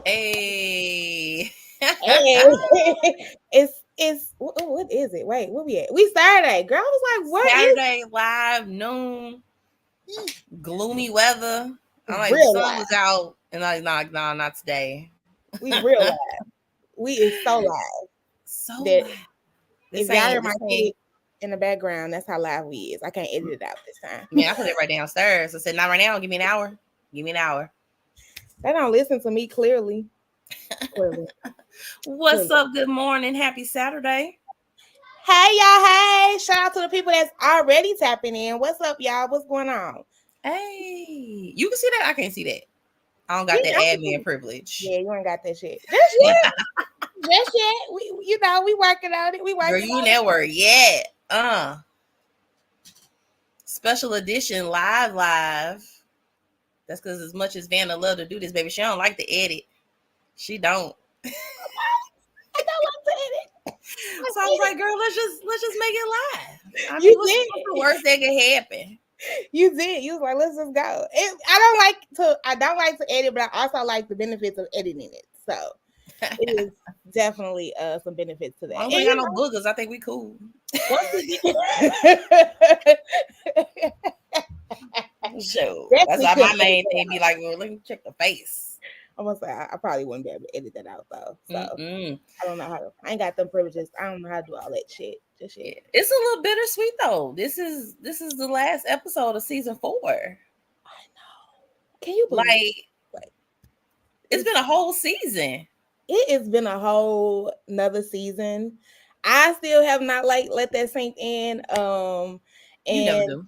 Hey. And it's what is it? Wait, where we at? We Saturday. Girl, I was like, what is Saturday live noon, gloomy weather. I'm like, the real sun was live? out, and I'm like, nah, not today. We real live. We is so live So that live. if This y'all hear ain't my this kid ain't. in the background, that's how live we is. I can't edit it out this time. Man, I put it right downstairs. I said, not right now. Give me an hour. Give me an hour. They don't listen to me clearly. Clearly. What's up? Good morning. Happy Saturday. Hey y'all, hey! Shout out to the people that's already tapping in. What's up, y'all? What's going on? Hey, you can see that. I can't see that. I don't got that Yeah, admin privilege. yeah, you ain't got that shit. Just yet. Just yet. We working on it. We Girl, working you on it. network. Yeah. Special edition live. That's because as much as Vanna love to do this, baby, she don't like to edit. She don't. I don't like to edit. So I was like, girl, let's just make it live. I mean, You what's the worst that could happen? You did. You was like, let's just go. I don't like to edit, but I also like the benefits of editing it. So it is definitely some benefits to As that. long as And we ain't got no boogers, I think we cool. once we So that's definitely why my couldn't edit main that thing be out. like, well, let me check the face. I'm gonna say I probably wouldn't be able to edit that out though. So Mm-mm. I don't know how to. I ain't got them privileges. I don't know how to do all that shit. Just Yeah. shit. It's a little bittersweet though. This is the last episode of season 4. I know. Can you believe? Like, Like, it's been a whole season. it has been a whole another season. I still have not like let that sink in. You never And do.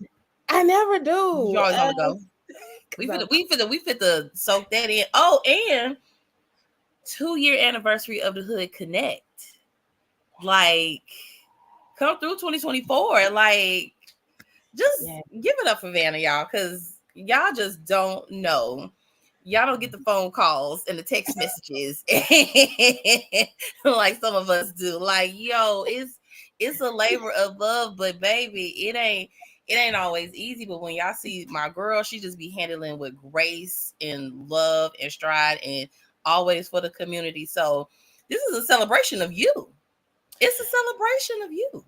I never You do. always on the go. We fit to soak that in. Oh, and 2-year anniversary of the Hood Connect. Like, come through 2024. Like, just give it up for Vanna, y'all, because y'all just don't know. Y'all don't get the phone calls and the text messages like some of us do. Like, yo, it's a labor of love, but baby, it ain't always easy. But when y'all see my girl, she just be handling with grace and love and stride and always for the community. So this is a celebration of you. It's a celebration of you.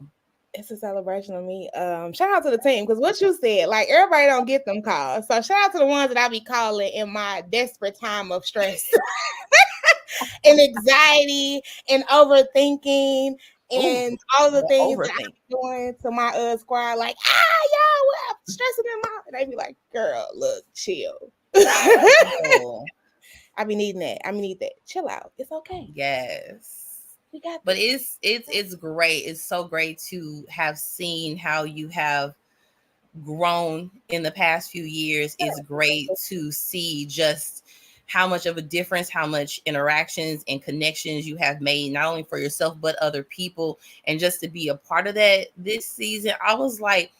It's a celebration of me. Shout out to the team because what you said, like everybody don't get them calls. So shout out to the ones that I be calling in my desperate time of stress and anxiety and overthinking and all the things that I'm doing to my squad. Like, y'all, I'm stressing them out. And they be like, girl, look, chill. I be needing that. I need that. Chill out. It's okay. Yes. We got but it's great. It's so great to have seen how you have grown in the past few years. It's great to see just how much of a difference, how much interactions and connections you have made, not only for yourself, but other people. And just to be a part of that this season, I was like,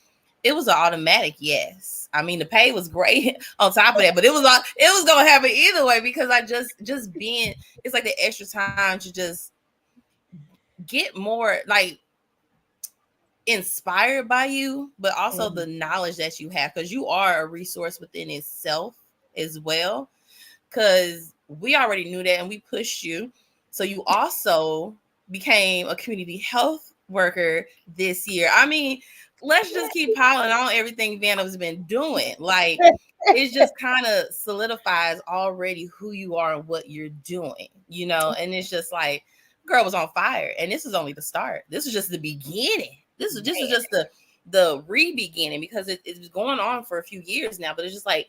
it was an automatic yes. I mean, the pay was great on top of that, but it was gonna happen either way because I just being, it's like the extra time to just get more like inspired by you, but also the knowledge that you have, because you are a resource within itself as well. Because we already knew that and we pushed you. So you also became a community health worker this year. I mean, let's just keep piling on everything Vanna's been doing. Like, it just kind of solidifies already who you are and what you're doing, and it's just like, girl was on fire, and this is only the start. This is just the beginning. This is just the re-beginning, because it's going on for a few years now, but it's just like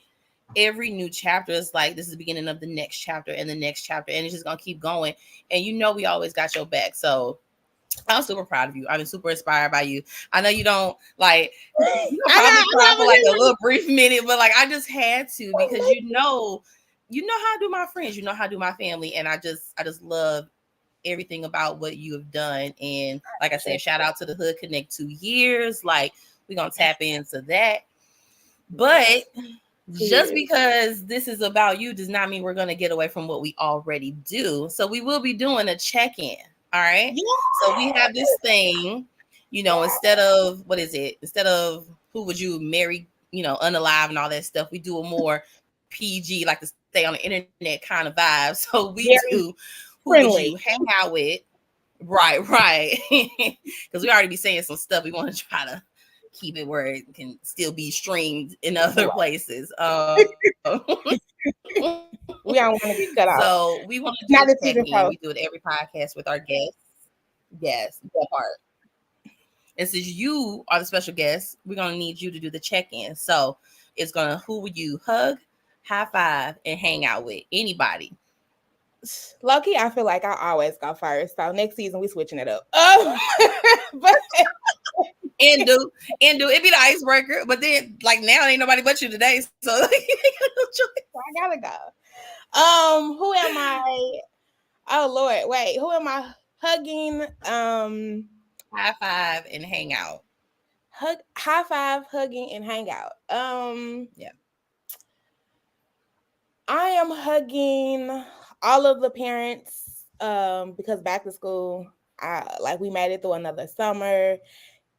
every new chapter is like, this is the beginning of the next chapter and the next chapter, and it's just gonna keep going. And we always got your back. So I'm super proud of you. I'm super inspired by you. I know you don't like, probably cry for like a little brief minute, but like I just had to, because you know how to do my friends, you know how to do my family, and I just love everything about what you have done. And like I said, shout out to the Hood Connect 2 years. Like, we're gonna tap into that. But just because this is about you does not mean we're gonna get away from what we already do. So we will be doing a check-in. All right. Yeah. So we have this thing, instead of who would you marry, unalive and all that stuff, we do a more PG, like the stay on the internet kind of vibe. So we Very do who would you friendly. hang out with? Right. Because we already be saying some stuff. We want to try to keep it where it can still be streamed in other places. We don't want to get cut off. So we want to do a Not the check season in. We post. do it every podcast with our guests. Yes, that part. And since you are the special guest, we're gonna need you to do the check-in. So it's gonna who would you hug, high five, and hang out with? Anybody. Low-key, I feel like I always go first. So next season we switching it up. But And do it be the icebreaker, but then like now ain't nobody but you today. So I gotta go. Who am I? Oh Lord, wait, who am I hugging? High five and hang out. High five, hugging, and hang out. Yeah. I am hugging all of the parents because back to school, we made it through another summer,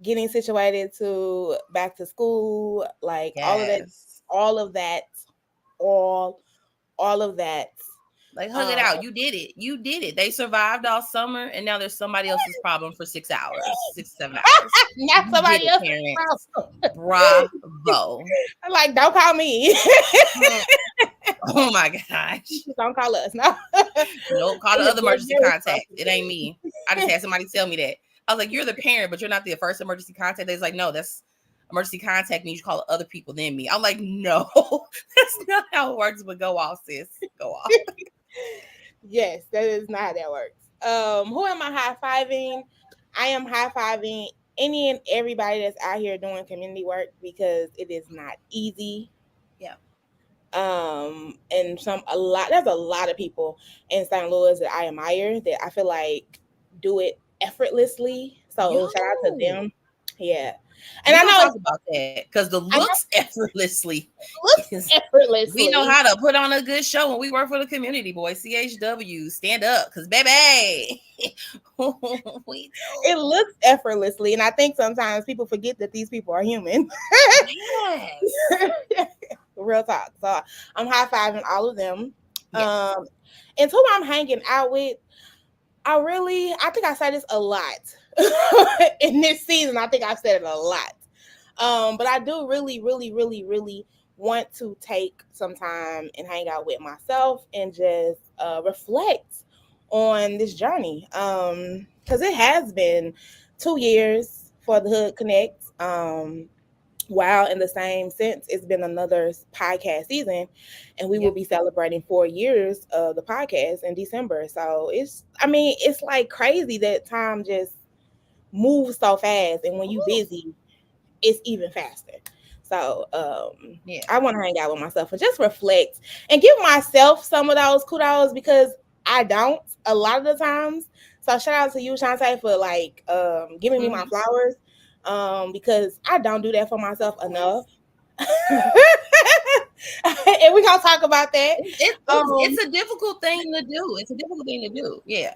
getting situated to back to school, like Yes. all of that, all of that. Like hug it out. You did it. You did it. They survived all summer, and now there's somebody else's problem for 6 hours, 6 7 hours. Not You somebody did it, else's parents. problem. Bravo. I'm like, don't call me. Oh my gosh. Don't call us. No. Nope. Call the other emergency contact. It ain't me. I just had somebody tell me that. I was like, you're the parent, but you're not the first emergency contact. They was like, no, that's emergency contact means you call other people than me. I'm like, no, that's not how it works. But go off, sis. Go off. Yes, that is not how that works. Who am I high-fiving? I am high-fiving any and everybody that's out here doing community work because it is not easy. Yeah. And there's a lot of people in St. Louis that I admire that I feel like do it effortlessly. So shout out to them. Yeah. And I know talk about that because the looks effortlessly. Effortlessly. We know how to put on a good show when we work for the community, boy. CHW, stand up, because baby, it looks effortlessly, and I think sometimes people forget that these people are human. Yes. Real talk. So I'm high-fiving all of them. Yes. And who I'm hanging out with, I think I say this a lot in this season. I think I've said it a lot. But I do really, really, really, really want to take some time and hang out with myself and just reflect on this journey. Because it has been 2 years for the Hood Connect. While in the same sense, it's been another podcast season, and we will be celebrating 4 years of the podcast in December. So it's like crazy that time just moves so fast, and when you busy, it's even faster. So I want to hang out with myself and just reflect and give myself some of those kudos because I don't a lot of the times. So shout out to you, Shante, for like giving me my flowers. Because I don't do that for myself enough. And we're gonna talk about that. It's a difficult thing to do. It's a difficult thing to do. Yeah.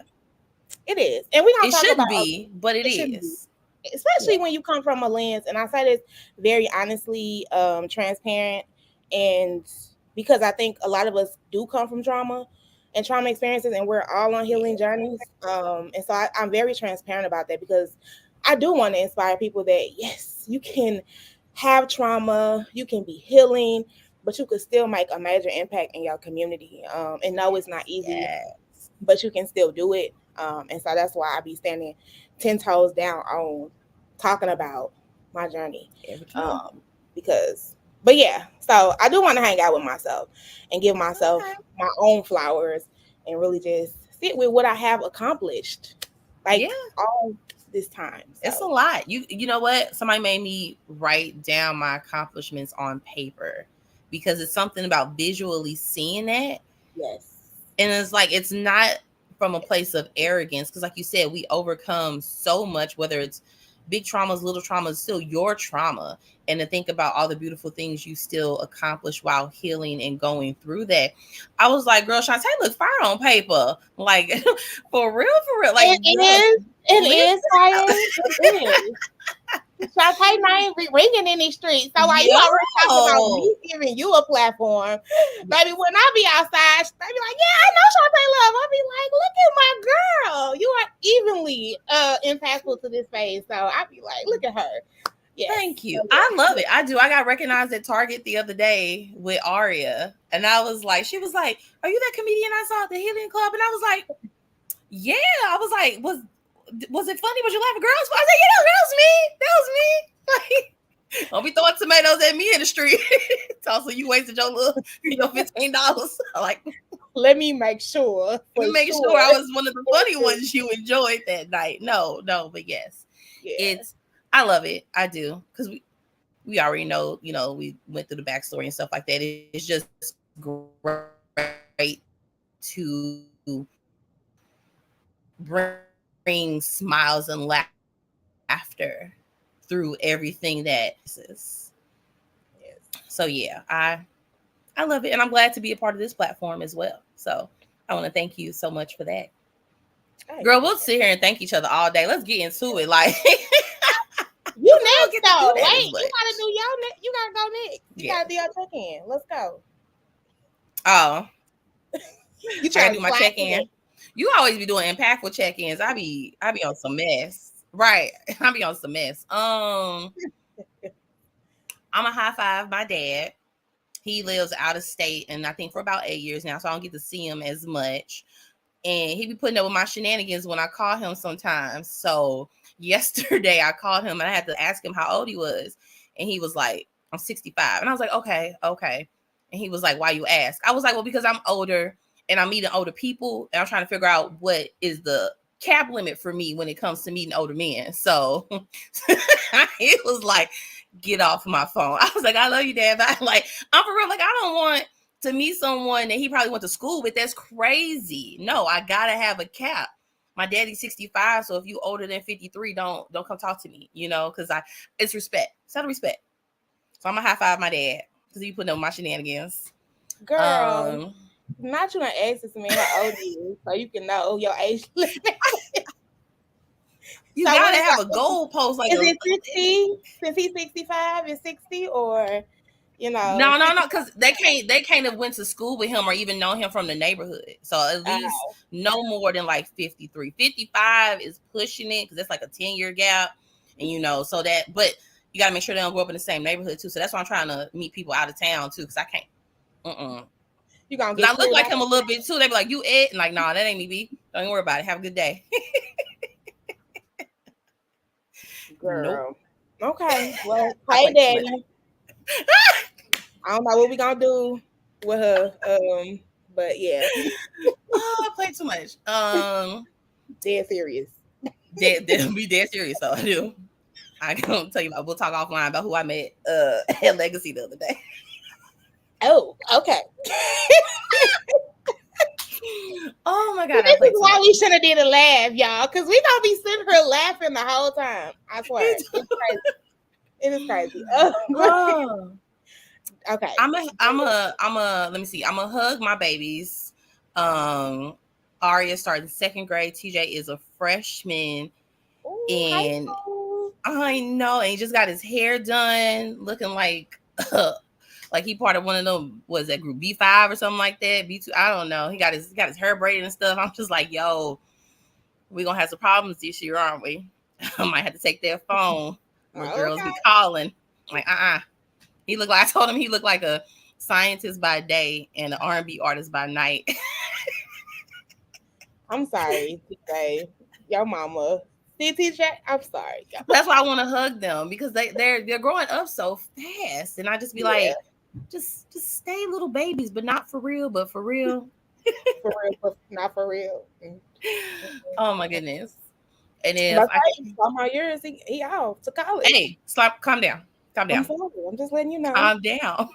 It is. And we're gonna talk about be, but it is. Especially when you come from a lens, and I say this very honestly, transparent, and because I think a lot of us do come from trauma and trauma experiences, and we're all on healing journeys. And so I'm very transparent about that because I do want to inspire people that, yes, you can have trauma, you can be healing, but you could still make a major impact in your community. And no, it's not easy, but you can still do it. And so that's why I be standing 10 toes down on talking about my journey. But yeah, so I do want to hang out with myself and give myself my own flowers and really just sit with what I have accomplished. All this time. So. It's a lot. You know what? Somebody made me write down my accomplishments on paper because it's something about visually seeing that. Yes. And it's like, it's not from a place of arrogance because like you said, we overcome so much, whether it's big traumas, little traumas, still your trauma. And to think about all the beautiful things you still accomplish while healing and going through that. I was like, girl, Shante looks fire on paper. Like, for real. Like, it is fire. It is. Shante name be ringing in these streets. So while you Yo. already talking about me giving you a platform, baby, when I be outside, they be like, yeah, I know Shante Love. I be like, look at my girl. You are evenly impactful to this phase. So I be like, look at her. Yes. Thank you. I love it. I do. I got recognized at Target the other day with Aria. And I was like, she was like, are you that comedian I saw at the Helium Club? And I was like, yeah. I was like, was it funny? Was you laughing? Girls? I said, yeah, that was me. That was me. Like, don't be throwing tomatoes at me in the street. Also, you wasted your $15. Like, let me make sure. Make sure I was one of the funny ones you enjoyed that night. No, but yes. Yeah. I love it. I do. Because we already know, we went through the backstory and stuff like that. It's just great to bring smiles and laughter through everything that is. So yeah, I love it, and I'm glad to be a part of this platform as well. So I want to thank you so much for that. Girl, we'll sit here and thank each other all day. Let's get into it. Like, you next though. Wait, you gotta do your next. You gotta go next. You gotta do your check-in. Let's go. Oh, you trying to do my check-in? You always be doing impactful check-ins. I be on some mess. Right. I be on some mess. I'm a high five my dad. He lives out of state, and I think for about 8 years now, so I don't get to see him as much. And he be putting up with my shenanigans when I call him sometimes. So yesterday I called him and I had to ask him how old he was. And he was like, I'm 65. And I was like, okay. And he was like, why you ask? I was like, well, because I'm older and I'm meeting older people. And I'm trying to figure out what is the cap limit for me when it comes to meeting older men. So it was like, get off my phone. I was like, I love you, Dad. But I'm for real. Like, I don't want to meet someone that he probably went to school with. That's crazy. No, I gotta have a cap. My daddy's 65, so if you older than 53, don't come talk to me, because it's respect. It's out of respect. So I'm gonna high five my dad because he putting up my shenanigans. Girl, not you gonna ask this man how old he is, so you can know your age limit. You gotta have a goal post. Like, is it 60? Since he's 65, is 60 or? No, because they can't have went to school with him or even know him from the neighborhood. So at least no more than like 53. 55 is pushing it because it's like a 10-year gap. And so that, but you gotta make sure they don't grow up in the same neighborhood too. So that's why I'm trying to meet people out of town too, because I can't. You gonna get I look like him a little bit too. They be like, you Ed? And like, nah, that ain't me, B. Don't even worry about it. Have a good day. Girl. Nope. Okay. Well, hey Daddy. I don't know what we gonna do with her. But yeah. I play too much. Dead serious. Be dead serious, though. I do. I gonna tell you about. We'll talk offline about who I met at Legacy the other day. Oh, okay. Oh my God! This is why we should have did a laugh, y'all, because we gonna be sitting here laughing the whole time. I swear, it's crazy. It is crazy. Oh. Okay. I'm a. Let me see. I'm a hug my babies. Aria started 2nd grade. TJ is a freshman, and I know, and he just got his hair done, looking like. Like he part of one of them, was that group B5 or something like that? B2, I don't know. He got his hair braided and stuff. I'm just like, yo, we're gonna have some problems this year, aren't we? I might have to take their phone. My girls be calling. I'm like, He looked like, I told him he looked like a scientist by day and an R&B artist by night. I'm sorry to say, your mama. TJ, I'm sorry. That's why I want to hug them, because they're growing up so fast, and I just be like, just stay little babies, but not for real, but for real. For real, but not for real. Oh my goodness. And then my years, he out to college. Hey, calm down. I'm just letting you know. Calm down.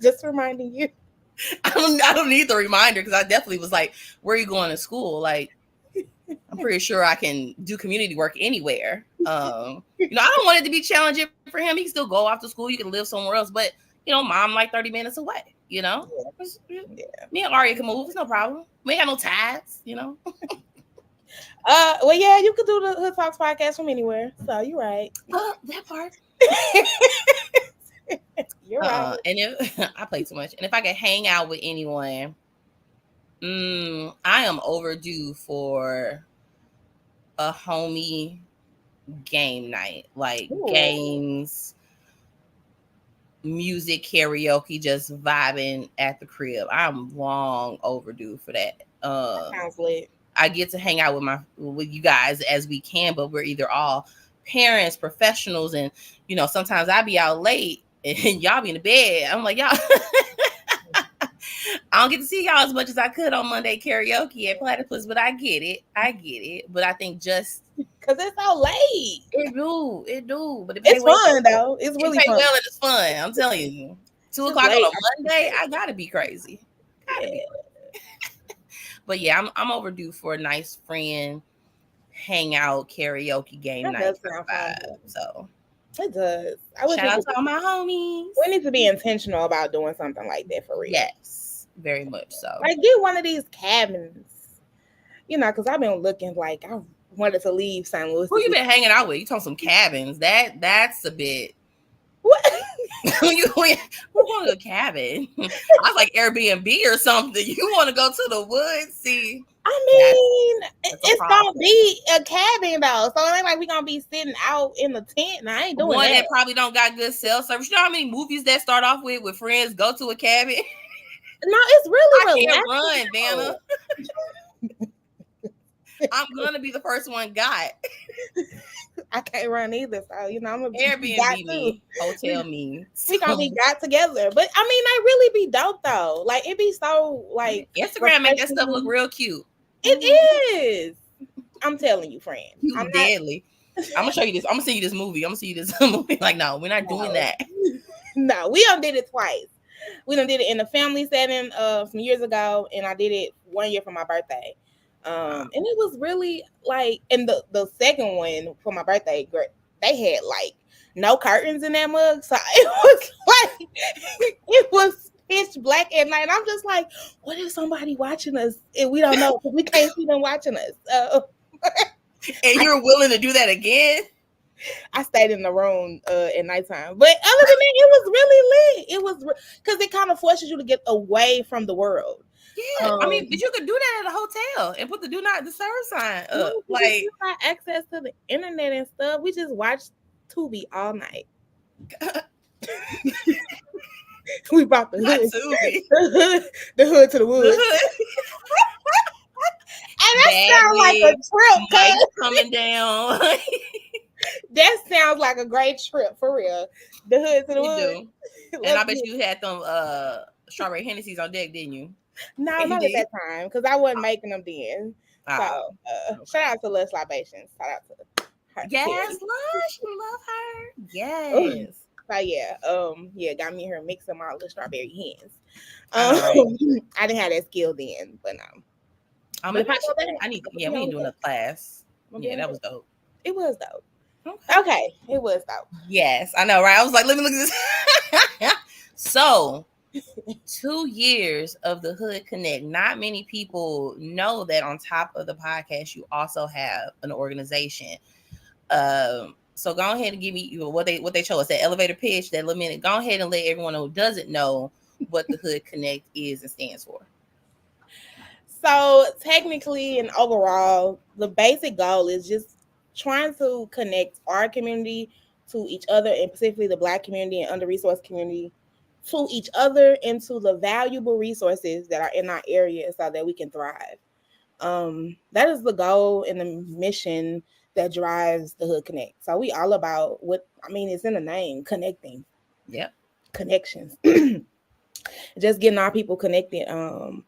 Just reminding you. I don't need the reminder, because I definitely was like, where are you going to school? Like, I'm pretty sure I can do community work anywhere. I don't want it to be challenging for him. He can still go off to school. You can live somewhere else, but mom like 30 minutes away. Me and Aria can move. It's no problem. We ain't got no ties. Well, yeah, you could do the Hood Talks podcast from anywhere. So you're right. That part. You're right. And if I play too much, and if I could hang out with anyone, I am overdue for a homie game night, like Ooh, games, music, karaoke, just vibing at the crib. I'm long overdue for that. that sounds lit. I get to hang out with you guys as we can, but we're either all parents, professionals, and sometimes I be out late and y'all be in the bed. I'm like, y'all, I don't get to see y'all as much as I could on Monday karaoke at Platypus, but I get it. But I think just Cause it's so late. it do. But It's fun though. It's really pay fun. well and it's fun. I'm telling you, 2 o'clock late. on a Monday, I gotta be crazy. Gotta be. But yeah, I'm overdue for a nice friend hangout karaoke game That night does sound fun. vibe. So It does. shout out to all my homies. We need to be intentional about doing something like that for real. Yes, very much so. Like get one of these cabins. Because I've been looking like I wanted to leave St. Louis. Who you been hanging out with? You talking some cabins? That's a bit. What? We're going to a cabin. I was like Airbnb or something. You want to go to the woods? See, I mean, it's gonna be a cabin though, so it ain't like we gonna be sitting out in the tent. And I ain't doing one that. probably don't got good cell service. You know how many movies that start off with friends go to a cabin? No, it's really I can't run, Vanna. I'm gonna be the first one got. I can't run either, so I'm gonna Airbnb me, hotel me. We gonna be got together, but I mean, they really be dope though. Like it be so like Instagram make that stuff look real cute. It is. I'm telling you, friend. I'm deadly. I'm gonna show you this. I'm gonna send you this movie. I'm gonna see you this movie. Like, no, we're not doing that. No, we done did it twice. We done did it in a family setting some years ago, and I did it 1 year for my birthday. And it was really like, and the second one for my birthday, they had like no curtains in that mug, so it was like it was pitch black at night. And I'm just like, what if somebody watching us and we don't know because we can't see them watching us? And you're willing to do that again? I stayed in the room at nighttime, but other than that, it was really lit. It was because it kind of forces you to get away from the world. Yeah, I mean, but you could do that at a hotel and put the do not disturb sign up. Like, you got access to the internet and stuff. We just watched Tubi all night. We brought the hood, the hood to the woods. And that sounds like a trip, coming down. That sounds like a great trip for real. The hood to the woods. And I bet you had them strawberry Hennessy's on deck, didn't you? No, not at that time because I wasn't making them then. So shout out to Lush Libations. Shout out to her. Yes, Lush, you love her. Yes. So yeah, got me here mixing my little strawberry hens. I didn't have that skill then, but no. We need to do another class. Yeah, that was dope. It was dope. Okay, it was dope. Yes, I know, right? I was like, let me look at this. So 2 years of the Hood Connect. Not many people know that on top of the podcast, you also have an organization. So go ahead and give me what they show us, that elevator pitch, that little minute. Go ahead and let everyone who doesn't know what the Hood Connect is and stands for. So technically and overall, the basic goal is just trying to connect our community to each other, and specifically the Black community and under-resourced community to each other and to the valuable resources that are in our area so that we can thrive. That is the goal and the mission that drives the Hood Connect. So we all about it's in the name, connecting. Yep. Connections. Just getting our people connected on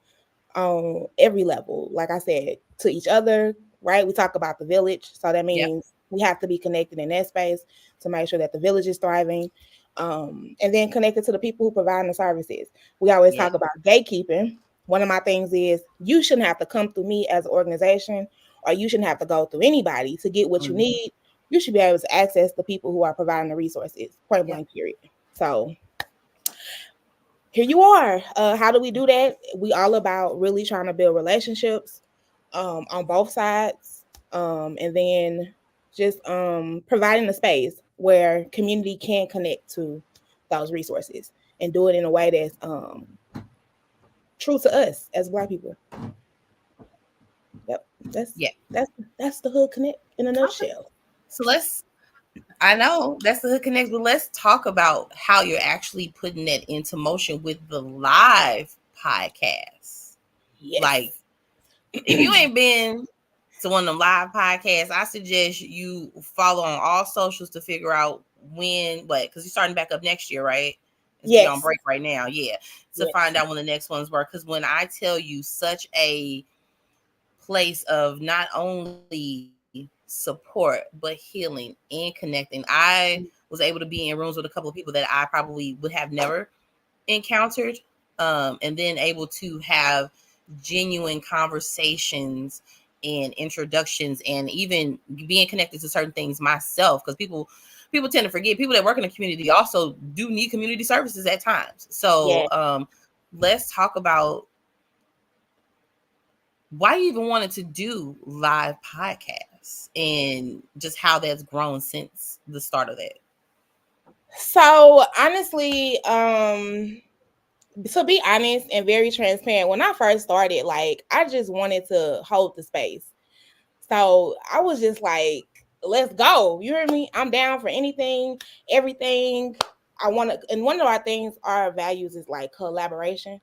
every level. Like I said, to each other, right? We talk about the village. So that means we have to be connected in that space to make sure that the village is thriving. And then connected to the people who provide the services. We always talk about gatekeeping. One of my things is you shouldn't have to come through me as an organization, or you shouldn't have to go through anybody to get what you need. You should be able to access the people who are providing the resources, point blank, period. So here you are. How do we do that? We all about really trying to build relationships on both sides. And then just providing a space where community can connect to those resources and do it in a way that's true to us as Black people. Yep, Yeah. that's the Hood Connect in a Okay. nutshell. So I know that's the Hood Connect, but let's talk about how you're actually putting that into motion with the live podcast. Like, Yes. if you ain't been to one of them live podcasts, I suggest you follow on all socials to figure out when, but because you're starting back up next year, right? You're on Yes. break right now, yeah. To Yes. find out when the next ones were, because when I tell you, such a place of not only support but healing and connecting. I was able to be in rooms with a couple of people that I probably would have never encountered, and then able to have genuine conversations and introductions, and even being connected to certain things myself, because people tend to forget, people that work in the community also do need community services at times. Yeah. So let's talk about why you even wanted to do live podcasts and just how that's grown since the start of that. So honestly, to be honest and very transparent, when I first started, like I just wanted to hold the space. So I was just like, let's go. You hear me? I'm down for anything, everything. I want to, and one of our things, our values is like collaboration.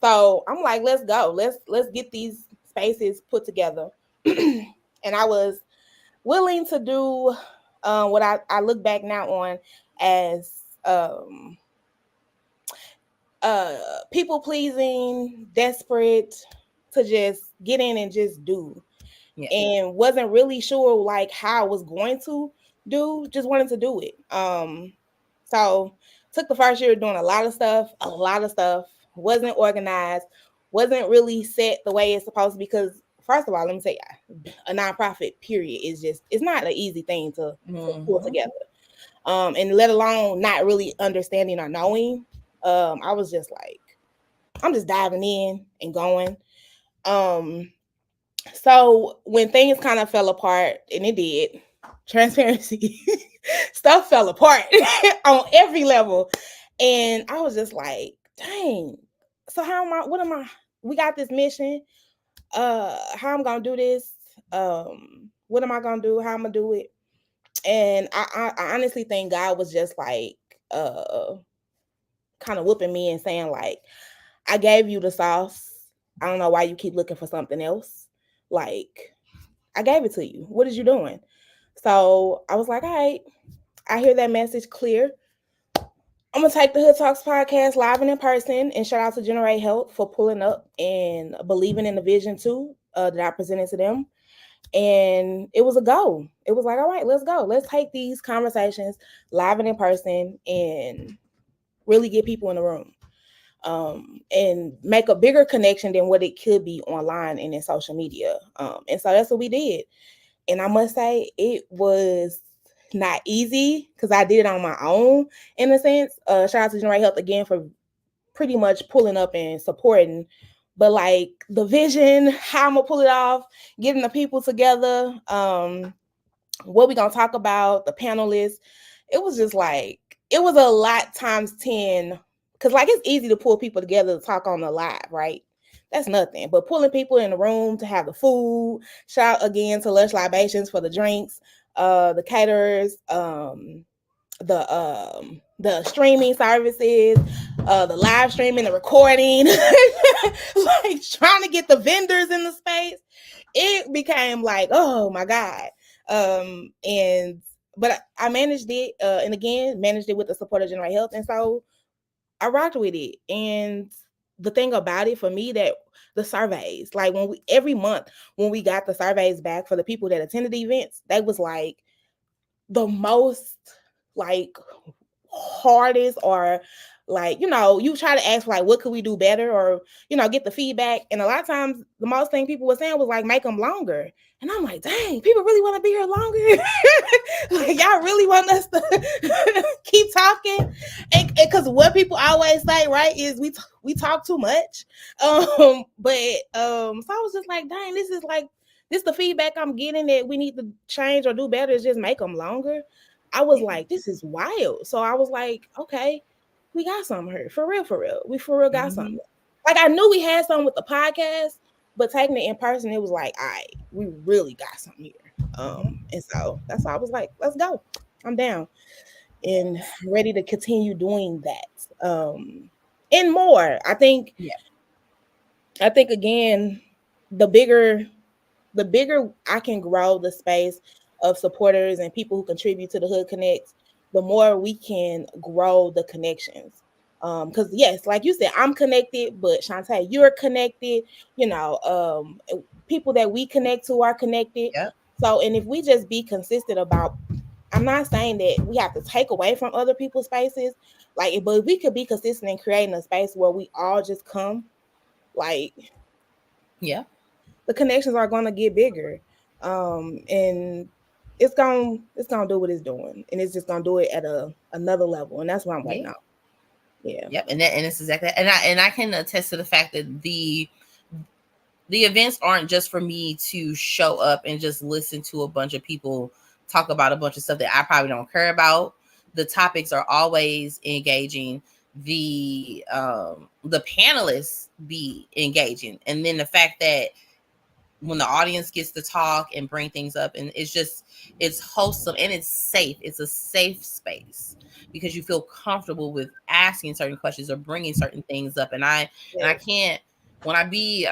So I'm like, let's go. Let's get these spaces put together. And I was willing to do what I look back now on as uh people pleasing, desperate to just get in and just do. Yeah. And wasn't really sure like how I was going to do, just wanted to do it. So took the first year doing a lot of stuff, wasn't organized, wasn't really set the way it's supposed to be, because first of all, let me say a nonprofit period is just, it's not an easy thing to pull Mm-hmm. together. And let alone not really understanding or knowing. I was just like, I'm just diving in and going. Um, so when things kind of fell apart, and it did, transparency, stuff fell apart on every level. And I was just like, dang. So how am I, what am I, we got this mission. How I'm gonna do this? What am I gonna do? How I'm gonna do it? And I honestly think God was just like kind of whooping me and saying, like, I gave you the sauce. I don't know why you keep looking for something else. Like, I gave it to you. What is you doing? So I was like, all right, I hear that message clear. I'm gonna take the Hood Talks podcast live and in person, and shout out to Generate Health for pulling up and believing in the vision too that I presented to them. And it was a go. It was like, all right, let's go. Let's take these conversations live and in person and really get people in the room. And make a bigger connection than what it could be online and in social media. And so that's what we did. And I must say, it was not easy because I did it on my own in a sense. Shout out to Generate Health again for pretty much pulling up and supporting. But like the vision, how I'm gonna pull it off, getting the people together, what we gonna talk about, the panelists, it was just like, it was a lot times 10. Cause like it's easy to pull people together to talk on the live, right? That's nothing. But pulling people in the room to have the food, shout again to Lush Libations for the drinks, the caterers, the streaming services, the live streaming, the recording, like trying to get the vendors in the space. It became like, oh my God. And but I managed it, and again managed it with the support of General Health, and so I rocked with it. And the thing about it for me, that the surveys, like when we every month when we got the surveys back for the people that attended the events, they was like the most like hardest, or like, you try to ask like what could we do better, or get the feedback, and a lot of times the most thing people were saying was like make them longer. And I'm like, dang, people really want to be here longer. Like y'all really want us to keep talking, and because what people always say, right, is we talk too much. But so I was just like, dang, this is like this the feedback I'm getting that we need to change or do better is just make them longer. I was Yeah. like, this is wild. So I was like, okay, we got something here. For real, for real. We for real got Mm-hmm. something. Like I knew we had something with the podcast, but taking it in person, it was like, all right, we really got something here. Yeah. And so that's why I was like, let's go. I'm down and Yes. ready to continue doing that. And more. Yeah. I think again, the bigger I can grow the space of supporters and people who contribute to the Hood Connects, the more we can grow the connections. Because yes, like you said, I'm connected, but Shante, you're connected. You know, people that we connect to are connected. Yep. So, and if we just be consistent about, I'm not saying that we have to take away from other people's spaces, like, but if we could be consistent in creating a space where we all just come, like Yeah. the connections are going to get bigger, and it's gonna do what it's doing, and it's just gonna do it at another level, and that's what I'm waiting Yeah. on. Yeah, Yep. And it's exactly that. And I can attest to the fact that the events aren't just for me to show up and just listen to a bunch of people talk about a bunch of stuff that I probably don't care about. The topics are always engaging. The panelists be engaging, and then the fact that when the audience gets to talk and bring things up, and it's wholesome and it's safe. It's a safe space because you feel comfortable with asking certain questions or bringing certain things up. And I yes, can't, when I be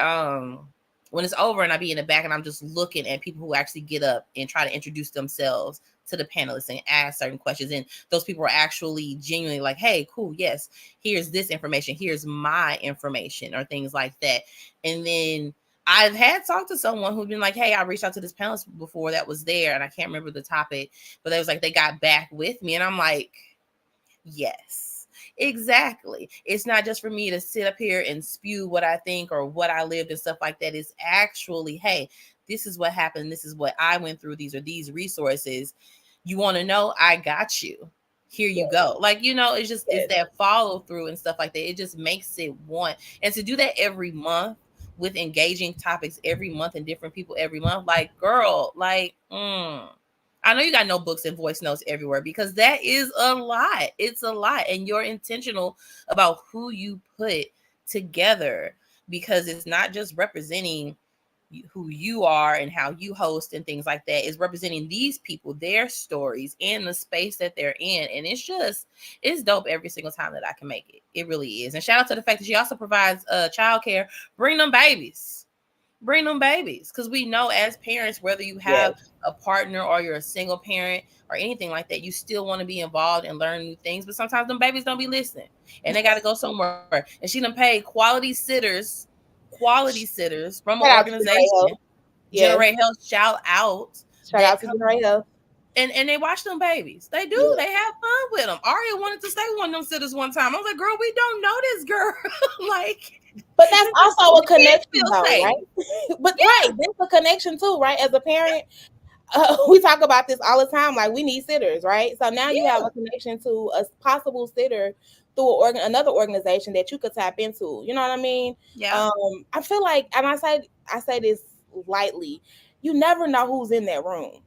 when it's over and I be in the back and I'm just looking at people who actually get up and try to introduce themselves to the panelists and ask certain questions, and those people are actually genuinely like, hey, cool, yes, here's this information, here's my information, or things like that. And then I've had talked to someone who'd been like, hey, I reached out to this panelist before that was there, and I can't remember the topic, but they was like, they got back with me. And I'm like, yes, exactly. It's not just for me to sit up here and spew what I think or what I lived and stuff like that. It's actually, hey, this is what happened. This is what I went through. These are these resources. You want to know? I got you. Here you yes, go. Like, it's yes, that follow through and stuff like that. It just makes it want. And to do that every month with engaging topics every month and different people every month, like, girl, like, I know you got notebooks and voice notes everywhere because that is a lot. It's a lot. And you're intentional about who you put together, because it's not just representing who you are and how you host and things like that. Is representing these people, their stories, and the space that they're in. And it's dope every single time that I can make it. It really is. And shout out to the fact that she also provides childcare. Bring them babies, because we know as parents, whether you have yes. a partner or you're a single parent or anything like that, you still want to be involved and learn new things. But sometimes them babies don't be listening, and they got to go somewhere. And she done paid quality sitters from an Shout out to Generate organization, Health. Yes, Generate Health, shout out, shout that out to come Generate Health. and they watch them babies. They do. Yeah. They have fun with them. Aria wanted to stay with one of them sitters one time. I was like, girl, we don't know this girl. Like, But that's also a the kids connection, feel though, safe. right? But right, Yeah. that's a connection too, right? As a parent, we talk about this all the time. Like we need sitters, right? So now you have Yeah. a connection to a possible sitter through another organization that you could tap into. You know what I mean? Yeah. I feel like, and I say this lightly, you never know who's in that room.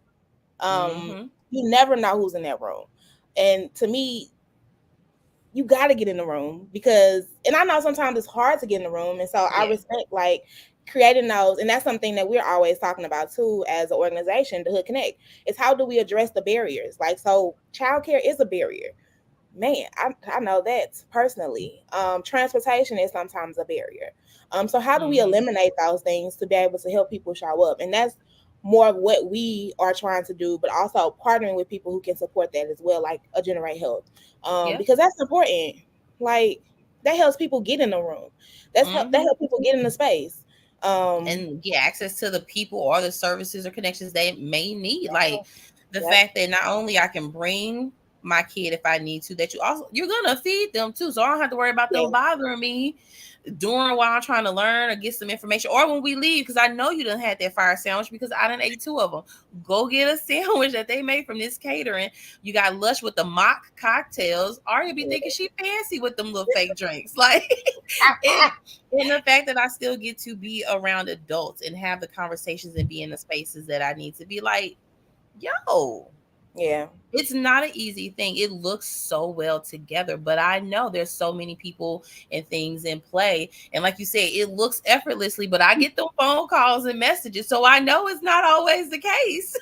Um, Mm-hmm. you never know who's in that room, and to me, you got to get in the room because, and I know sometimes it's hard to get in the room, and so I Yeah. respect like creating those, and that's something that we're always talking about too as an organization, the Hood Connect, is how do we address the barriers? Like, so childcare is a barrier, man. I know that personally. Transportation is sometimes a barrier. So how do we Mm-hmm. eliminate those things to be able to help people show up? And that's more of what we are trying to do, but also partnering with people who can support that as well, like a Generate Health, Yeah. because that's important. Like that helps people get in the room. That Mm-hmm. helps people get in the space. Um, And get access to the people or the services or connections they may need. Like, the yep, fact that not only I can bring my kid if I need to, that you're gonna feed them too. So I don't have to worry about them bothering me during while I'm trying to learn or get some information, or when we leave, because I know you done had that fire sandwich because I done ate 2 of them. Go get a sandwich that they made from this catering. You got Lush with the mock cocktails. Aria be thinking she fancy with them little fake drinks. Like and the fact that I still get to be around adults and have the conversations and be in the spaces that I need to be, like, yo. Yeah. It's not an easy thing. It looks so well together, but I know there's so many people and things in play. And like you said, it looks effortlessly, but I get the phone calls and messages. So I know it's not always the case.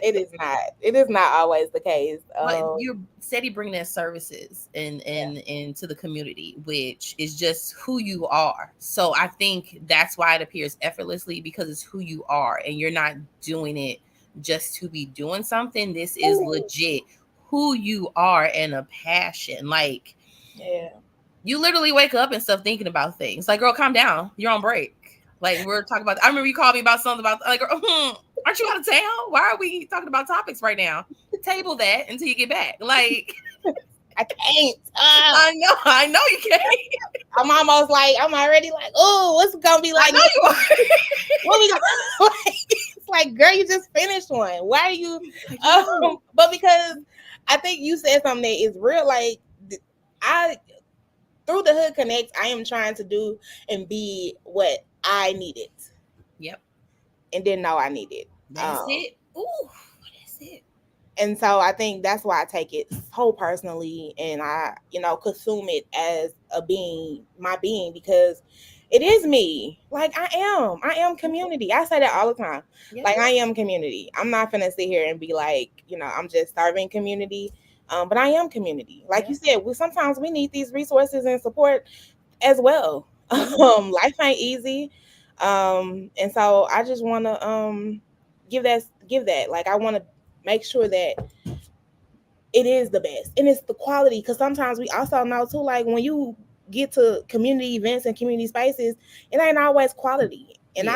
It is not. It is not always the case. But you're steady bringing in services and into the community, which is just who you are. So I think that's why it appears effortlessly, because it's who you are and you're not doing it just to be doing something. This is legit who you are and a passion. Like, yeah, you literally wake up and stuff thinking about things. Like, girl, calm down. You're on break. Like, we're talking about. I remember you called me about something about, like, aren't you out of town? Why are we talking about topics right now? Table that until you get back. Like, I can't. I know you can't. I'm almost like, I'm already like, oh, what's it gonna be like? I know you are. What we gonna It's like, girl, you just finished one. Why are you? But because I think you said something that is real. Like, through the Hood Connect, I am trying to do and be what I needed. Yep. And didn't know I needed. That's it. Ooh, that's it. And so I think that's why I take it so personally, and I, consume it as my being, because it is me. Like, I am community. I say that all the time. Yeah. Like, I am community. I'm not gonna sit here and be like, I'm just serving community. But I am community. Like you said, sometimes we need these resources and support as well. Life ain't easy. And so I just want to give that. Like, I want to make sure that it is the best and it's the quality, because sometimes we also know too, like, when you get to community events and community spaces, it ain't always quality. And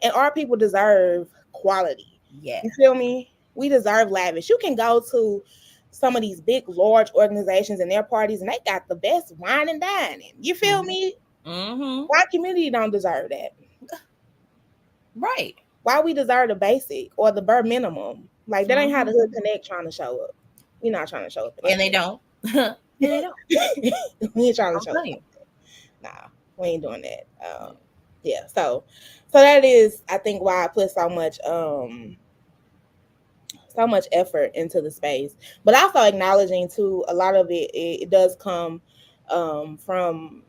and our people deserve quality. Yeah, you feel me? We deserve lavish. You can go to some of these big, large organizations and their parties, and they got the best wine and dining. You feel me? Mm-hmm. Why community don't deserve that? Right. Why we deserve the basic or the bare minimum? Like, that ain't how the Hood Connect trying to show up. We're not trying to show up. And they don't. And they don't. We ain't trying to show up. Nah, we ain't doing that. Yeah. So that is, I think, why I put so much effort into the space, but also acknowledging too, a lot of it does come from,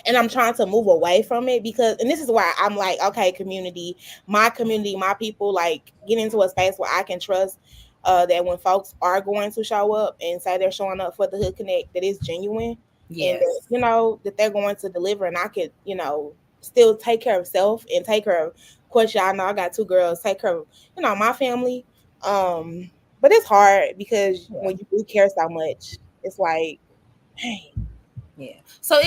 and I'm trying to move away from it, because, and this is why I'm like, okay, community, my people, like, get into a space where I can trust that when folks are going to show up and say they're showing up for the Hood Connect, that is genuine. Yes. And that, that they're going to deliver, and I could, still take care of self and take care of, of course, y'all know I got 2 girls, take care of, my family. But it's hard because when you do care so much, it's like, hey. Yeah. So,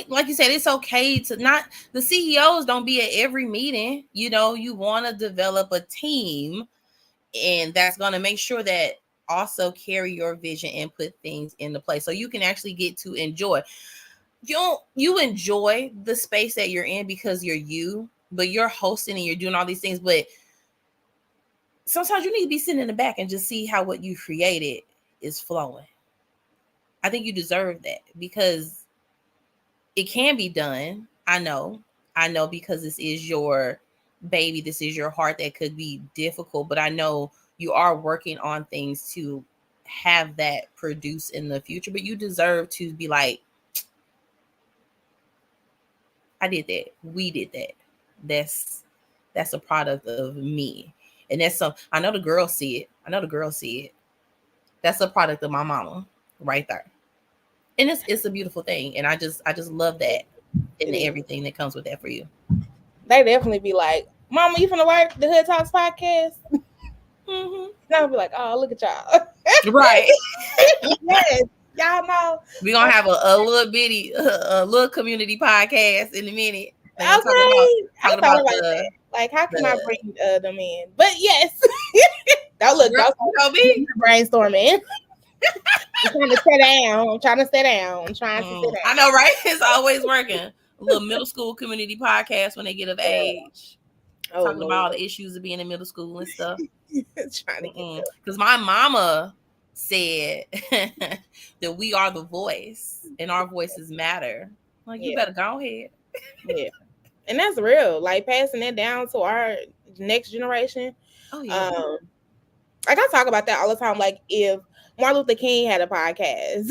like you said, it's okay to not, the CEOs don't be at every meeting. You want to develop a team, and that's going to make sure that also carry your vision and put things into place so you can actually get to enjoy. You enjoy the space that you're in because you're you, but you're hosting and you're doing all these things. But sometimes you need to be sitting in the back and just see how what you created is flowing. I think you deserve that, because it can be done. I know because this is your baby. This is your heart. That could be difficult, but I know you are working on things to have that produce in the future, but you deserve to be like, I did that. We did that. That's a product of me. And that's I know the girls see it. That's a product of my mama right there. And it's a beautiful thing. And I just love that and everything that comes with that for you. They definitely be like, Mama, you finna work the Hood Talks podcast? Mm-hmm. And I'll be like, oh, look at y'all. Right. Yes. Y'all know. We're going to have a little bitty, a little community podcast in a minute. Okay. Talking about that. Like, how can I bring them in? But yes. Don't look, Girl, don't you know me. brainstorming. I'm trying to sit down. I'm trying to sit down. I'm trying to sit I down. know, right? It's always working. A little middle school community podcast when they get of age, Oh talking about Lord. all the issues of being in middle school and stuff. Trying to get there. Because my mama said that we are the voice and our voices matter. Like, you Yeah. better go ahead. Yeah. And that's real. Like passing it down to our next generation. Oh, yeah. Um, like I talk about that all the time. Like if Martin Luther King had a podcast,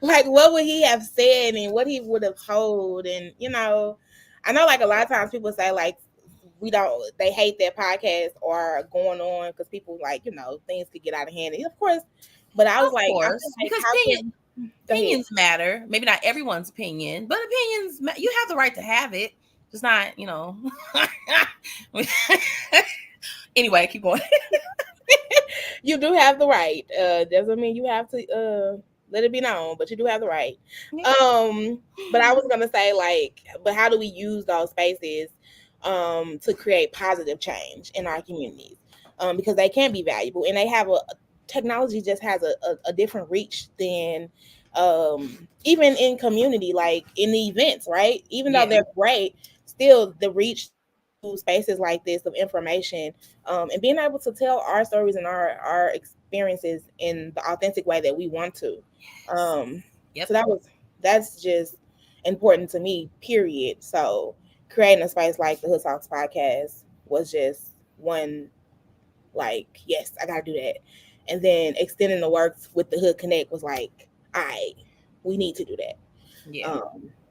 like what would he have said and what he would have told? And I know like a lot of times people say like they hate that podcast or going on because people like things could get out of hand. And of course, but I was Of like, I feel course. like Because how can go ahead. opinions matter. Maybe not everyone's opinion, but opinions, you have the right to have it. Just not, Anyway, keep going. You do have the right. Doesn't mean you have to let it be known, but you do have the right. But I was gonna say like, but how do we use those spaces to create positive change in our communities? Because they can be valuable and they have technology just has a different reach than even in community, like in the events, right? Even though they're great, still the reach to spaces like this of information and being able to tell our stories and our experiences in the authentic way that we want to. So that's just important to me, period. So creating a space like the Hood Talks podcast was just one, like, yes, I gotta do that. And then extending the works with the Hood Connect was like, all right, we need to do that.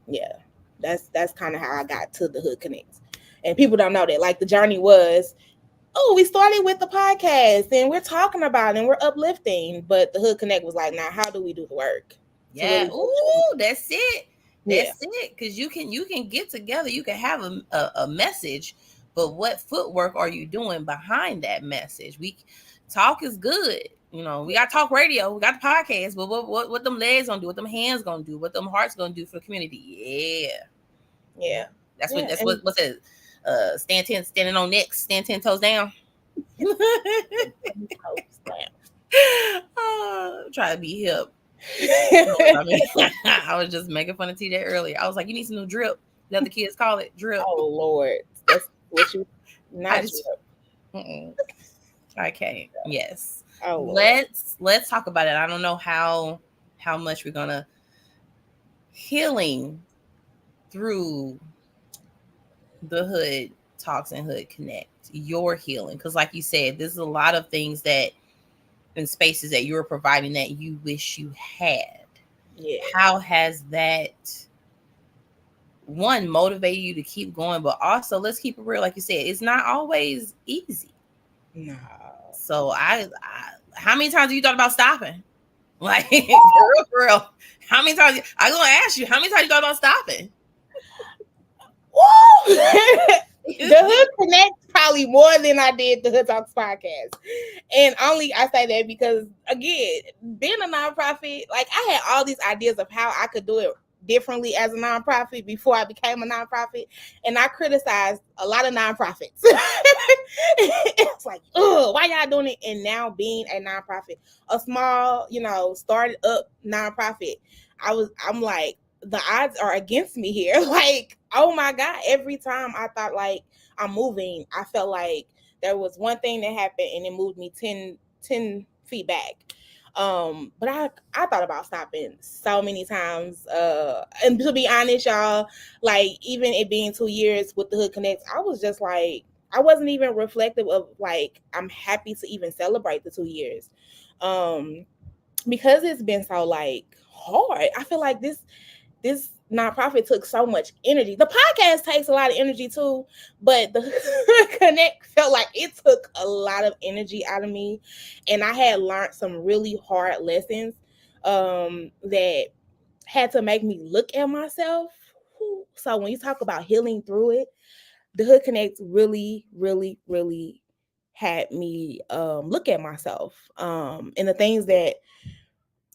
Yeah, that's kind of how I got to the Hood Connect. And people don't know that. Like the journey was, oh, we started with the podcast and we're talking about it and we're uplifting. But the Hood Connect was like, now how do we do the work? Yeah. Really Ooh, that's it. yeah. That's it. Because you can get together. You can have a message, but what footwork are you doing behind that message? Talk is good. We got talk radio, we got the podcast, but what them legs gonna do? What them hands gonna do? What them hearts gonna do for the community? Yeah. That's and what's it? Standing on necks, stand 10 toes down. Try to be hip. I mean, I was just making fun of TJ earlier. I was like, you need some new drip. The other kids call it drip. Oh Lord, that's what you not I can't. Yes. Oh, let's talk about it. I don't know how much we're gonna healing through the Hood Talks and Hood Connect. Your healing, because like you said, there's a lot of things that in spaces that you're providing that you wish you had. Yeah. How has that one motivated you to keep going? But also, let's keep it real, like you said, it's not always easy. No. So how many times have you thought about stopping? Like for real. How many times I'm gonna ask you, how many times you thought about stopping? Woo! The Hood Connect probably more than I did the Hood Talks podcast. And only I say that because again, being a nonprofit, like I had all these ideas of how I could do it differently as a nonprofit before I became a nonprofit. And I criticized a lot of nonprofits. It's like, oh, why y'all doing it? And now being a nonprofit, a small, started up nonprofit, I'm like, the odds are against me here. Like, oh my God, every time I thought like I'm moving, I felt like there was one thing that happened and it moved me 10 feet back. But I thought about stopping so many times. And to be honest, y'all, like even it being 2 years with the Hood Connect, I was just like, I wasn't even reflective of like, I'm happy to even celebrate the 2 years. Because it's been so like hard. I feel like this nonprofit took so much energy. The podcast takes a lot of energy too, but the Connect felt like it took a lot of energy out of me. And I had learned some really hard lessons that had to make me look at myself. So when you talk about healing through it, the Hood Connect really, really, really had me look at myself and the things that,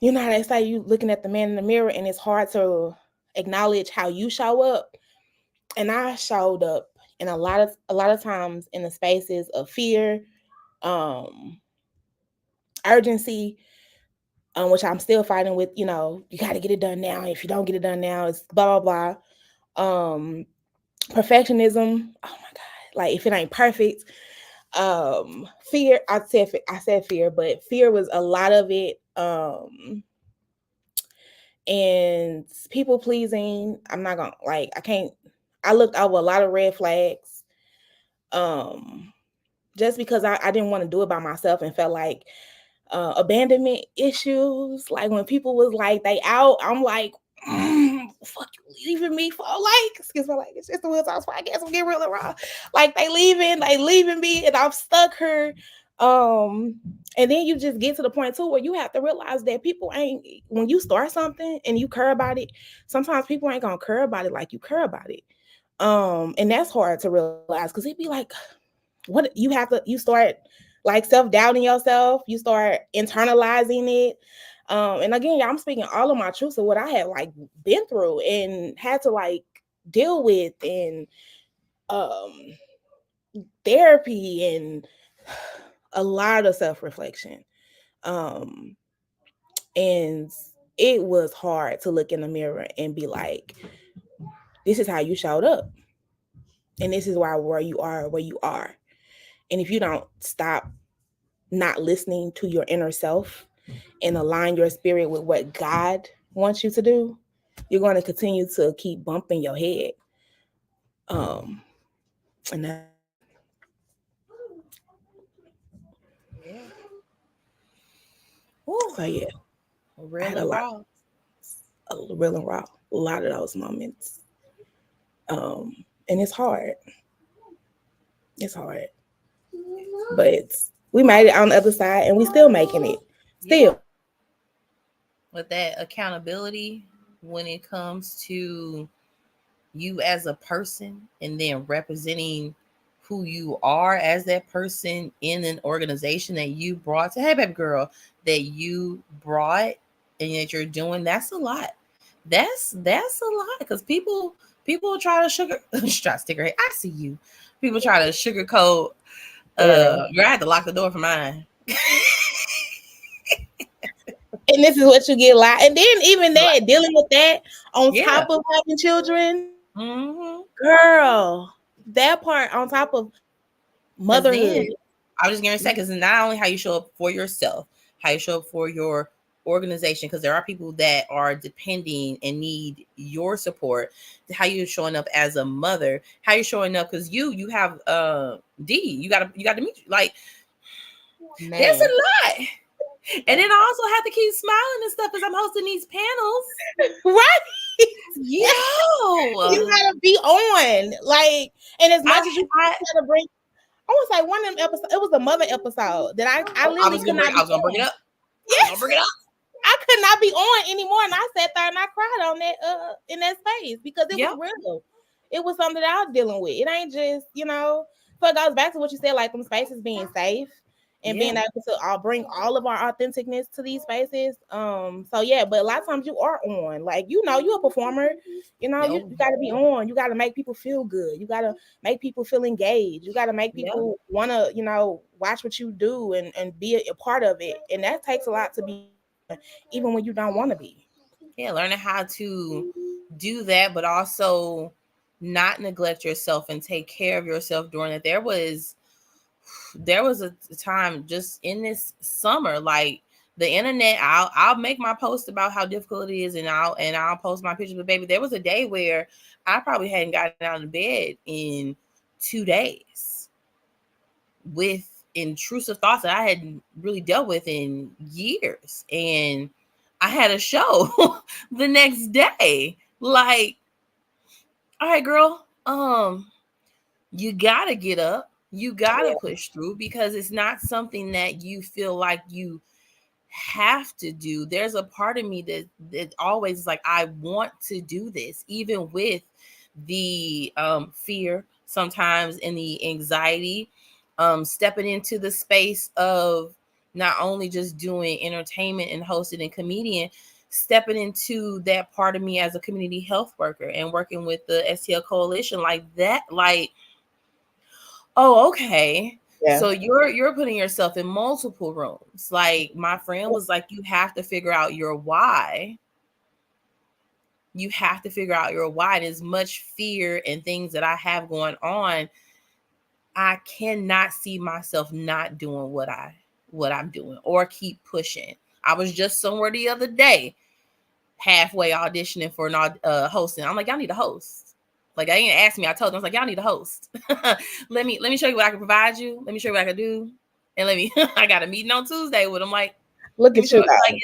they say you looking at the man in the mirror and it's hard to acknowledge how you show up. And I showed up And a lot of times in the spaces of fear, um, urgency, which I'm still fighting with, you got to get it done now. If you don't get it done now, it's blah blah blah. Perfectionism. Oh my god! Like if it ain't perfect, fear. I said fear, but fear was a lot of it. And people pleasing. I'm not gonna like. I can't. I looked over a lot of red flags. Um, just because I didn't want to do it by myself and felt like abandonment issues. Like when people was like they out, I'm like, fuck you leaving me for like, excuse my language, it's the Will Talks podcast. I'm getting really raw. Like they leaving me, and I'm stuck here. And then you just get to the point too where you have to realize that people ain't when you start something and you care about it. Sometimes people ain't gonna care about it like you care about it. And that's hard to realize because it'd be like, what you start like self-doubting yourself, you start internalizing it. And again, I'm speaking all of my truths of what I have like been through and had to like deal with, and um therapy and a lot of self-reflection. um and it was hard to look in the mirror and be like, this is how you showed up, and this is why where you are. And if you don't stop not listening to your inner self and align your spirit with what God wants you to do, you're going to continue to keep bumping your head. And that's that. Yeah. So Woo. yeah, I had Real a and lot, raw. a real and raw, a lot of those moments. And it's hard. It's hard, but we made it on the other side, and we still making it. Yeah. Still, With that accountability when it comes to you as a person and then representing who you are as that person in an organization that you brought to, hey baby girl, that you brought and that you're doing, that's a lot. That's a lot because people try to try to sticker. I see you. People try to sugarcoat. girl. Girl, I had to lock the door for mine. And this is what you get like. And then even that, dealing with that on Yeah. top of having children, Mm-hmm. girl, that part on top of Because motherhood. then I was just gonna say, because not only how you show up for yourself, how you show up for your organization, because there are people that are depending and need your support. How you showing up as a mother, how you showing up because you have D, you got to meet like there's a Man. lot. And then I also have to keep smiling and stuff as I'm hosting these panels. Right? You Yo, gotta be on. Like, and as much as you I gotta bring, I was like one of them episodes, it was the mother episode that I oh, I literally was could gonna bring not I be was gonna bring it on. up. I was gonna Yes. bring it up. I could not be on anymore. And I sat there and I cried on that in that space because it was Yep. real. It was something that I was dealing with. It ain't just, so it goes back to what you said, like them spaces being safe and being Yeah. able to bring all of our authenticness to these spaces. So yeah, but a lot of times you are on. Like, you're a performer, No. you gotta be on. You gotta make people feel good. You gotta make people feel engaged. You gotta make Yep. people wanna, watch what you do and be a part of it. And that takes a lot to be on, even when you don't want to be. Yeah, learning how to do that, but also not neglect yourself and take care of yourself during it. There was a time just in this summer, like the internet. I'll make my post about how difficult it is, and I'll post my pictures. But baby, there was a day where I probably hadn't gotten out of bed in 2 days with intrusive thoughts that I hadn't really dealt with in years, and I had a show the next day. Like, all right, girl, you gotta get up. You gotta Yeah, push through because it's not something that you feel like you have to do. There's a part of me that always is like, I want to do this, even with the fear sometimes and the anxiety, stepping into the space of not only just doing entertainment and hosting and comedian, stepping into that part of me as a community health worker and working with the STL coalition like that. Like, Oh, okay. Yeah. So you're putting yourself in multiple rooms. Like my friend was like, you have to figure out your why. You have to figure out your why. And as much fear and things that I have going on, I cannot see myself not doing what I'm doing or keep pushing. I was just somewhere the other day, halfway auditioning for an hosting. I'm like, y'all need a host. Like they didn't ask me. I told them I was like, y'all need a host. let me show you what I can provide you. Let me show you what I can do. And let me. I got a meeting on Tuesday with them. Like, Look let me at show you you. Like, guys.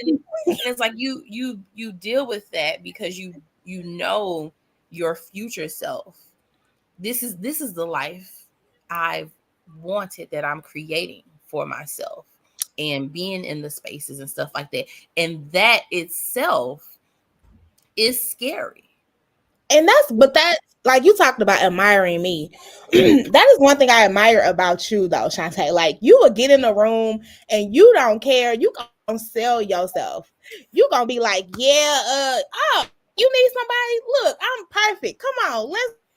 and it's like you deal with that because you know your future self. This is the life I've wanted, that I'm creating for myself, and being in the spaces and stuff like that. And that itself is scary. And that's like you talked about admiring me. That is one thing I admire about you though, Shante. Like you will get in the room and you don't care. You gonna sell yourself. You gonna be like, yeah, oh, you need somebody? Look, I'm perfect. Come on,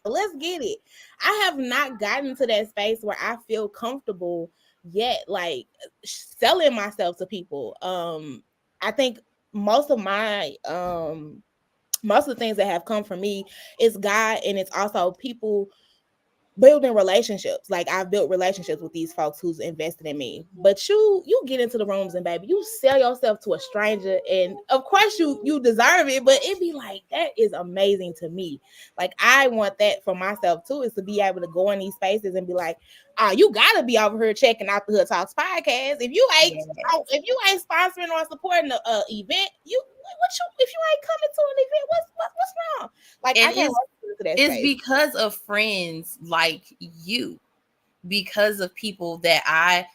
let's get it. I have not gotten to that space where I feel comfortable yet, like selling myself to people. I think most of my most of the things that have come from me is God, and it's also people building relationships. Like I've built relationships with these folks who's invested in me. But you get into the rooms and baby, you sell yourself to a stranger, and of course you deserve it, but it be like that is amazing to me. Like I want that for myself too, is to be able to go in these spaces and be like, you gotta be over here checking out the Hood Talks podcast. Yes. If you ain't sponsoring or supporting the event, you what you if you ain't coming to an event, what's wrong? Like And I can't wait to that it's space. because of friends like you, because of people that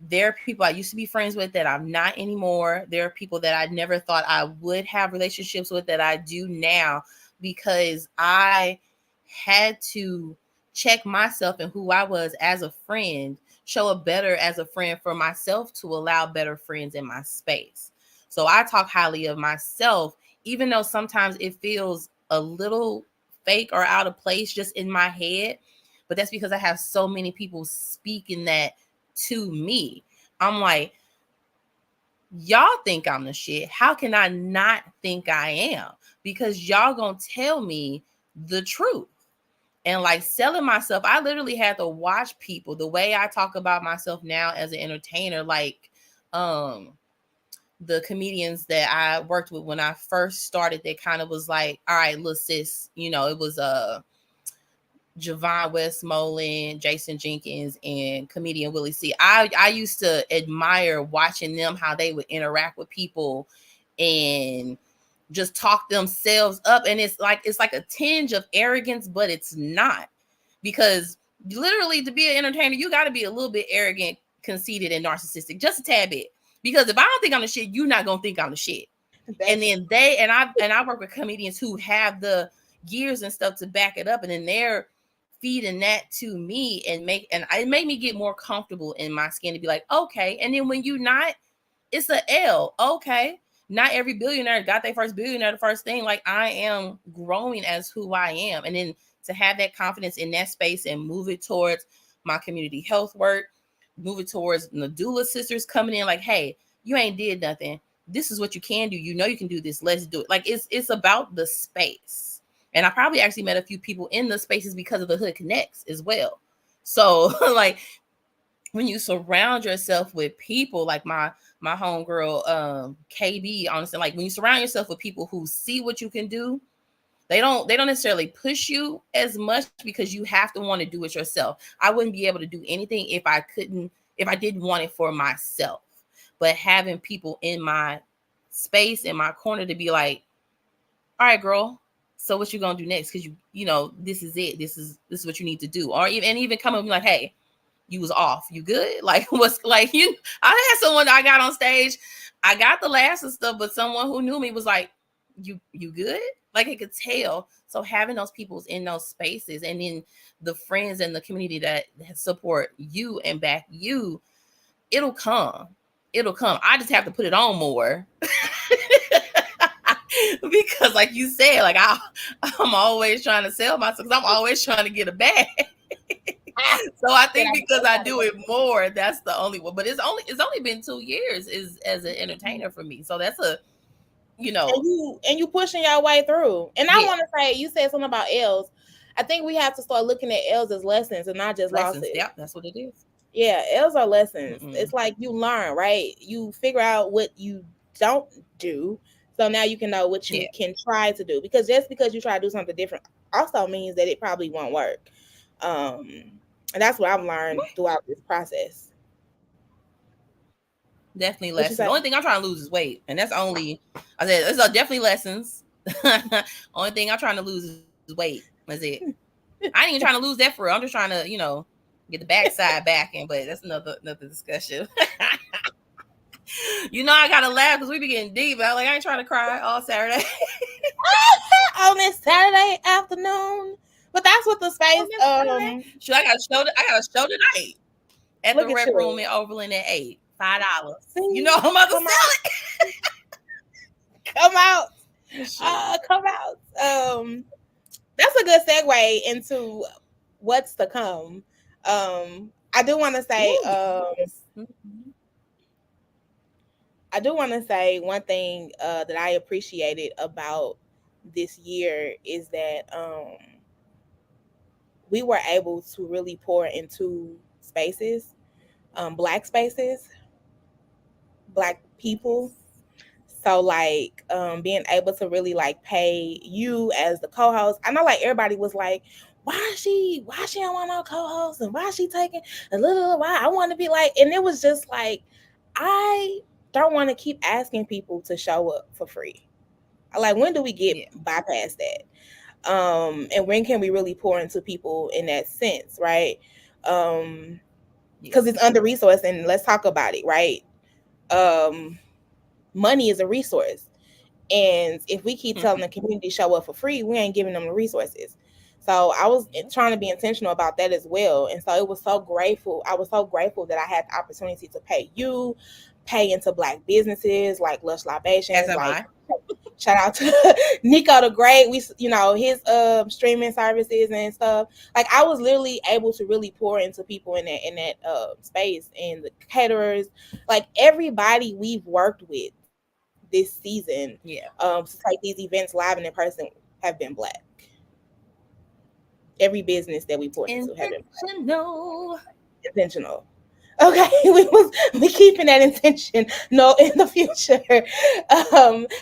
there are people I used to be friends with that I'm not anymore. There are people that I never thought I would have relationships with that I do now, because I had to check myself and who I was as a friend, show up better as a friend for myself to allow better friends in my space. So I talk highly of myself, even though sometimes it feels a little fake or out of place just in my head. But that's because I have so many people speaking that to me. I'm like, y'all think I'm the shit. How can I not think I am? Because y'all gonna tell me the truth. And like selling myself, I literally had to watch people, the way I talk about myself now as an entertainer, like um the comedians that I worked with when I first started, that kind of was like, all right, look, sis, it was Javon Westmoreland, Jason Jenkins, and comedian Willie C. I used to admire watching them, how they would interact with people and just talk themselves up. And it's like a tinge of arrogance, but it's not. Because literally, to be an entertainer, you got to be a little bit arrogant, conceited, and narcissistic, just a tad bit. Because if I don't think I'm the shit, you're not gonna think I'm the shit. And then I work with comedians who have the gears and stuff to back it up, and then they're feeding that to me, and it made me get more comfortable in my skin to be like, okay. And then when you not, it's a L. Okay. Not every billionaire got their first billionaire the first thing. Like I am growing as who I am. And then to have that confidence in that space and move it towards my community health work, move it towards the doula sisters coming in like, hey, you ain't did nothing. This is what you can do. You can do this. Let's do it. Like it's about the space. And I probably actually met a few people in the spaces because of the Hood Connects as well. So like when you surround yourself with people like my homegirl KB, honestly, like when you surround yourself with people who see what you can do, they don't necessarily push you as much, because you have to want to do it yourself. I wouldn't be able to do anything if I didn't want it for myself. But having people in my space, in my corner, to be like, all right, girl, so what you gonna do next? Because this is it. This is what you need to do. Or even come up and be like, hey, you was off. You good? Like what's like you? I had someone I got on stage. I got the laughs and stuff, but someone who knew me was like, you good? Like I could tell. So having those peoples in those spaces, and then the friends and the community that support you and back you, it'll come. It'll come. I just have to put it on more. Because like you said, like I'm always trying to sell myself, because I'm always trying to get a bag. So I Said think I because I do it was more, that's the only one. But it's only been 2 years is as an entertainer for me. So that's a you know and you pushing your way through. And I yeah want to say, you said something about L's. I think we have to start looking at L's as lessons and not just lessons. losses. Yep, that's what it is. Yeah, L's are lessons. Mm-mm. It's like you learn, right? You figure out what you don't do. So now you can know what Yeah. you can try to do. Because just because you try to do something different also means that it probably won't work. Um, and that's what I've learned throughout this process. Definitely What you lessons. say? The only thing I'm trying to lose is weight, and that's only I said it's definitely lessons. Only thing I'm trying to lose is weight. That's it. I ain't even trying to lose that for real. I'm just trying to get the backside back in, but that's another discussion. I gotta laugh because we be getting deep. I ain't trying to cry all Saturday. On this Saturday afternoon. But that's what the On space this Saturday, shoot, I got a show tonight at the look at Rec Room you. in Overland at $8. See, I'm about to come sell out, it. come out, Shoot. come out. That's a good segue into what's to come. I do want to say, Ooh, yes. Mhm. I do want to say one thing that I appreciated about this year is that we were able to really pour into spaces, black spaces, black people. Yes. So like being able to really like pay you as the co-host. I know like everybody was like, why she don't want no co-host and why she taking a little why I want to be like, and it was just like I don't want to keep asking people to show up for free. Like when do we get Yeah. bypass that? And when can we really pour into people in that sense, right? Um because Yeah. it's under resourced, and let's talk about it, right? um Money is a resource. And if we keep telling the community show up for free, we ain't giving them the resources. So I was Yep. trying to be intentional about that as well. And so it was so grateful. I was so grateful that I had the opportunity to pay you, pay into black businesses like Lush As Libations, am like I. shout out to Nico the Great. We, his streaming services and stuff. Like I was literally able to really pour into people in that space, and the caterers, like everybody we've worked with this season, Yeah. to take these events live and in person have been black. Every business that we poured into have been black. Intentional. Intentional. Okay, we keeping that intention no in the future.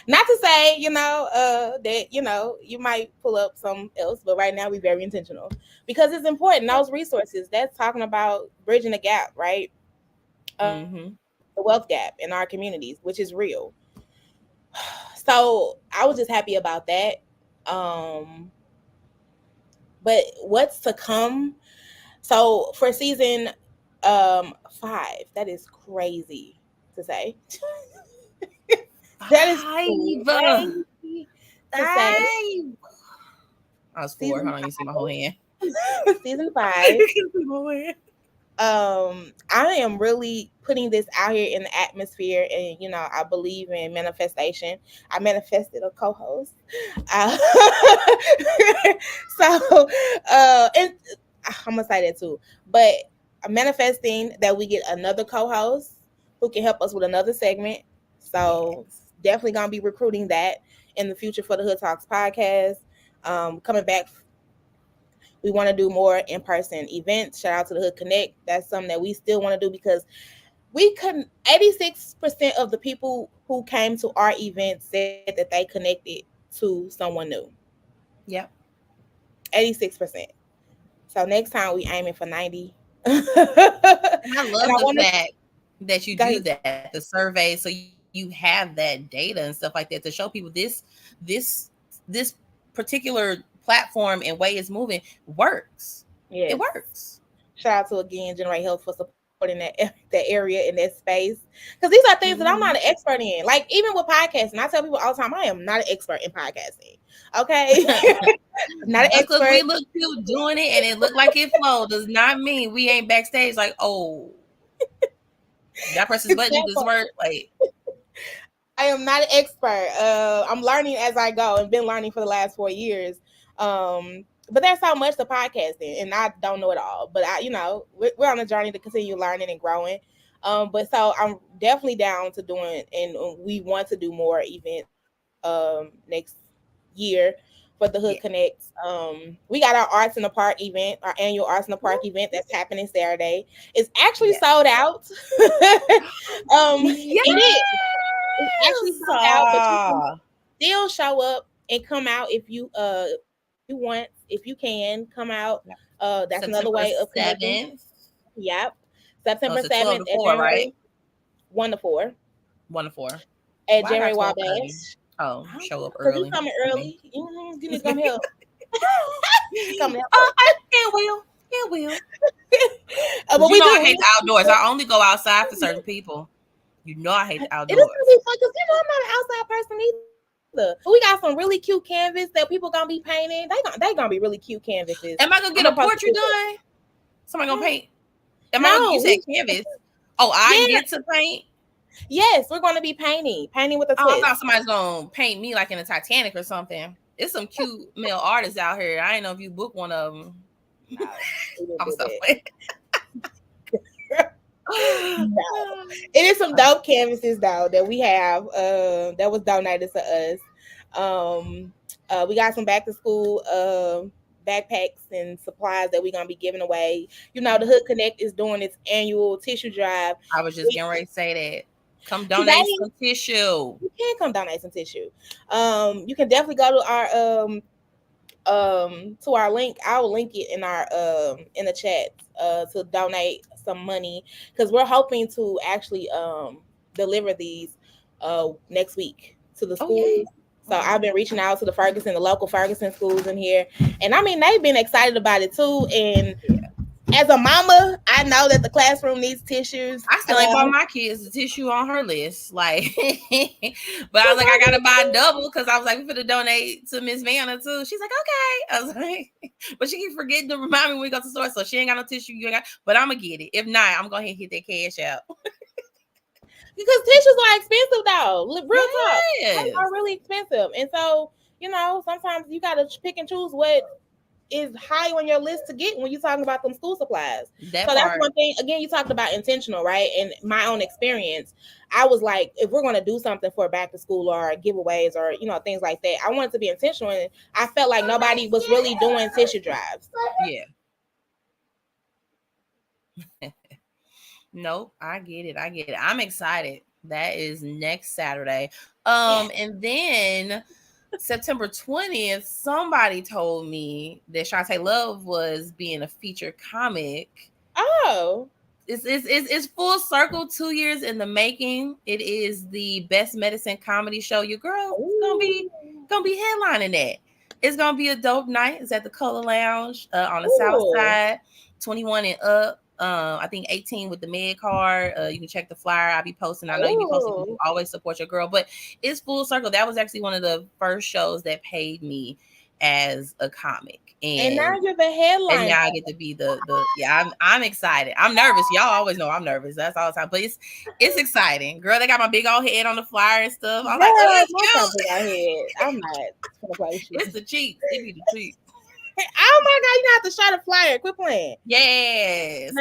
Not to say, that you might pull up some else, but right now we're very intentional because it's important. Yep. Those resources, that's talking about bridging the gap, right? Mm-hmm. The wealth gap in our communities, which is real. So I was just happy about that. Um, but what's to come? So for season 5, that is crazy to say. That is 5. crazy to say. 5. I was 4. Season Hold on, you see my whole hand. 5. Season 5. You see my whole hand. I am really putting this out here in the atmosphere, and I believe in manifestation. I manifested a co-host. uh, so and I'm gonna say that too, but I'm manifesting that we get another co-host who can help us with another segment. So Yes. definitely gonna be recruiting that in the future for the Hood Talks podcast. Coming back, we want to do more in-person events. Shout out to the Hood Connect. That's something that we still want to do because we couldn't. 86% of the people who came to our event said that they connected to someone new. Yep. 86%. So next time we aiming for 90. And And I I love the want to fact that you do go. that, the survey, so you have that data and stuff like that to show people this particular platform and way it's moving works. It Yes. works. Shout out to again Generate Health for supporting that area in that space. Because these are things that I'm not Mm-hmm. an expert in. Like even with podcasting, I tell people all the time, I am not an expert in podcasting. Okay. Not an Just because we expert. look cute doing it and it look like it flow does not mean we ain't backstage like, oh, that person's button do this work. Like, I am not an expert. I'm learning as I go and been learning for the last 4 years. Um, but there's so much to podcasting, and I don't know it all. But we're on a journey to continue learning and growing. But so I'm definitely down to doing, and we want to do more events next year for the Hood Yeah. Connects. We got our Arts in the Park event, our annual Arts in the Park event that's happening Saturday. It's actually Yeah. sold out. Yes. It is. It's actually sold out, but you can still show up and come out if you want, if you can come out. Yeah. That's another September way of connecting. 7th. Yep. Oh, September it's a 12 to 7th at 4, right? January 1 to 4 1 to 4. at Why I January got 12:30? Wabash. Oh, I don't show know, up because you early. coming Okay. early. You need to come help. You come help us. It will. It will. Because But you we know I do. hate the outdoors. I only go outside for certain people. You know I hate the It is gonna outdoors. be fun because I'm not an outside person either. But we got some really cute canvas that people gonna be painting. They gonna be really cute canvases. Am I gonna I'm get gonna a post a portrait picture. done? Somebody gonna Huh? paint? Am I gonna? You No, said canvas. Oh, I yeah, get to paint. yes, we're gonna be painting with a Oh, I thought twist. somebody's gonna paint me like in a Titanic or something. It's some cute male artists out here. I didn't know if you book one of them. No, we didn't I'm do so that. funny. No, it is some dope canvases though that we have. That was donated to us. We got some back to school backpacks and supplies that we're gonna be giving away. The Hood Connect is doing its annual tissue drive. I was just getting ready to say that. Come donate Today, some tissue. you can come donate some tissue. You can definitely go to our link. I'll link it in the chat to donate some money because we're hoping to actually deliver these next week to the Oh yeah. schools. So I've been reaching out to the local Ferguson schools in here, and I mean they've been excited about it too. And as a mama, I know that the classroom needs tissues. I still ain't bought my kids the tissue on her list. Like, but I was like, I gotta buy double because I was like, we finna donate to Miss Vanna too. She's like, okay. I was like, but she keep forgetting to remind me when we go to the store, so she ain't got no tissue. You ain't got, but I'm gonna get it. If not, I'm gonna hit that cash out. Because tissues are expensive though. Real talk, they Yes. are really expensive, and so sometimes you gotta pick and choose what is high on your list to get when you're talking about them school supplies. That So that's part. one thing. Again, you talked about intentional, right? And my own experience, I was like, if we're going to do something for back to school or giveaways or things like that, I wanted to be intentional. And I felt like nobody was really doing tissue drives. Yeah. Nope. I get it. I get it. I'm excited. That is next Saturday. And then September 20th, somebody told me that Shante Love was being a featured comic. Oh. It's full circle, 2 years in the making. It is the Best Medicine comedy show. Your girl is gonna be headlining that. It's gonna be a dope night. It's at the Color Lounge on the South Side, 21 and up. I think 18 with the med card. You can check the flyer. I'll be posting. I know you be posting. You always support your girl, but it's full circle. That was actually one of the first shows that paid me as a comic. And now you're the headline. And now I get to be the yeah. I'm excited. I'm nervous. Y'all always know I'm nervous. That's all the time. But it's exciting, girl. They got my big old head on the flyer and stuff. I'm like, oh, I'm not gonna play shit. It's the cheeks. It be the cheeks. Oh my god, you have to share the flyer. Quit playing. Yes.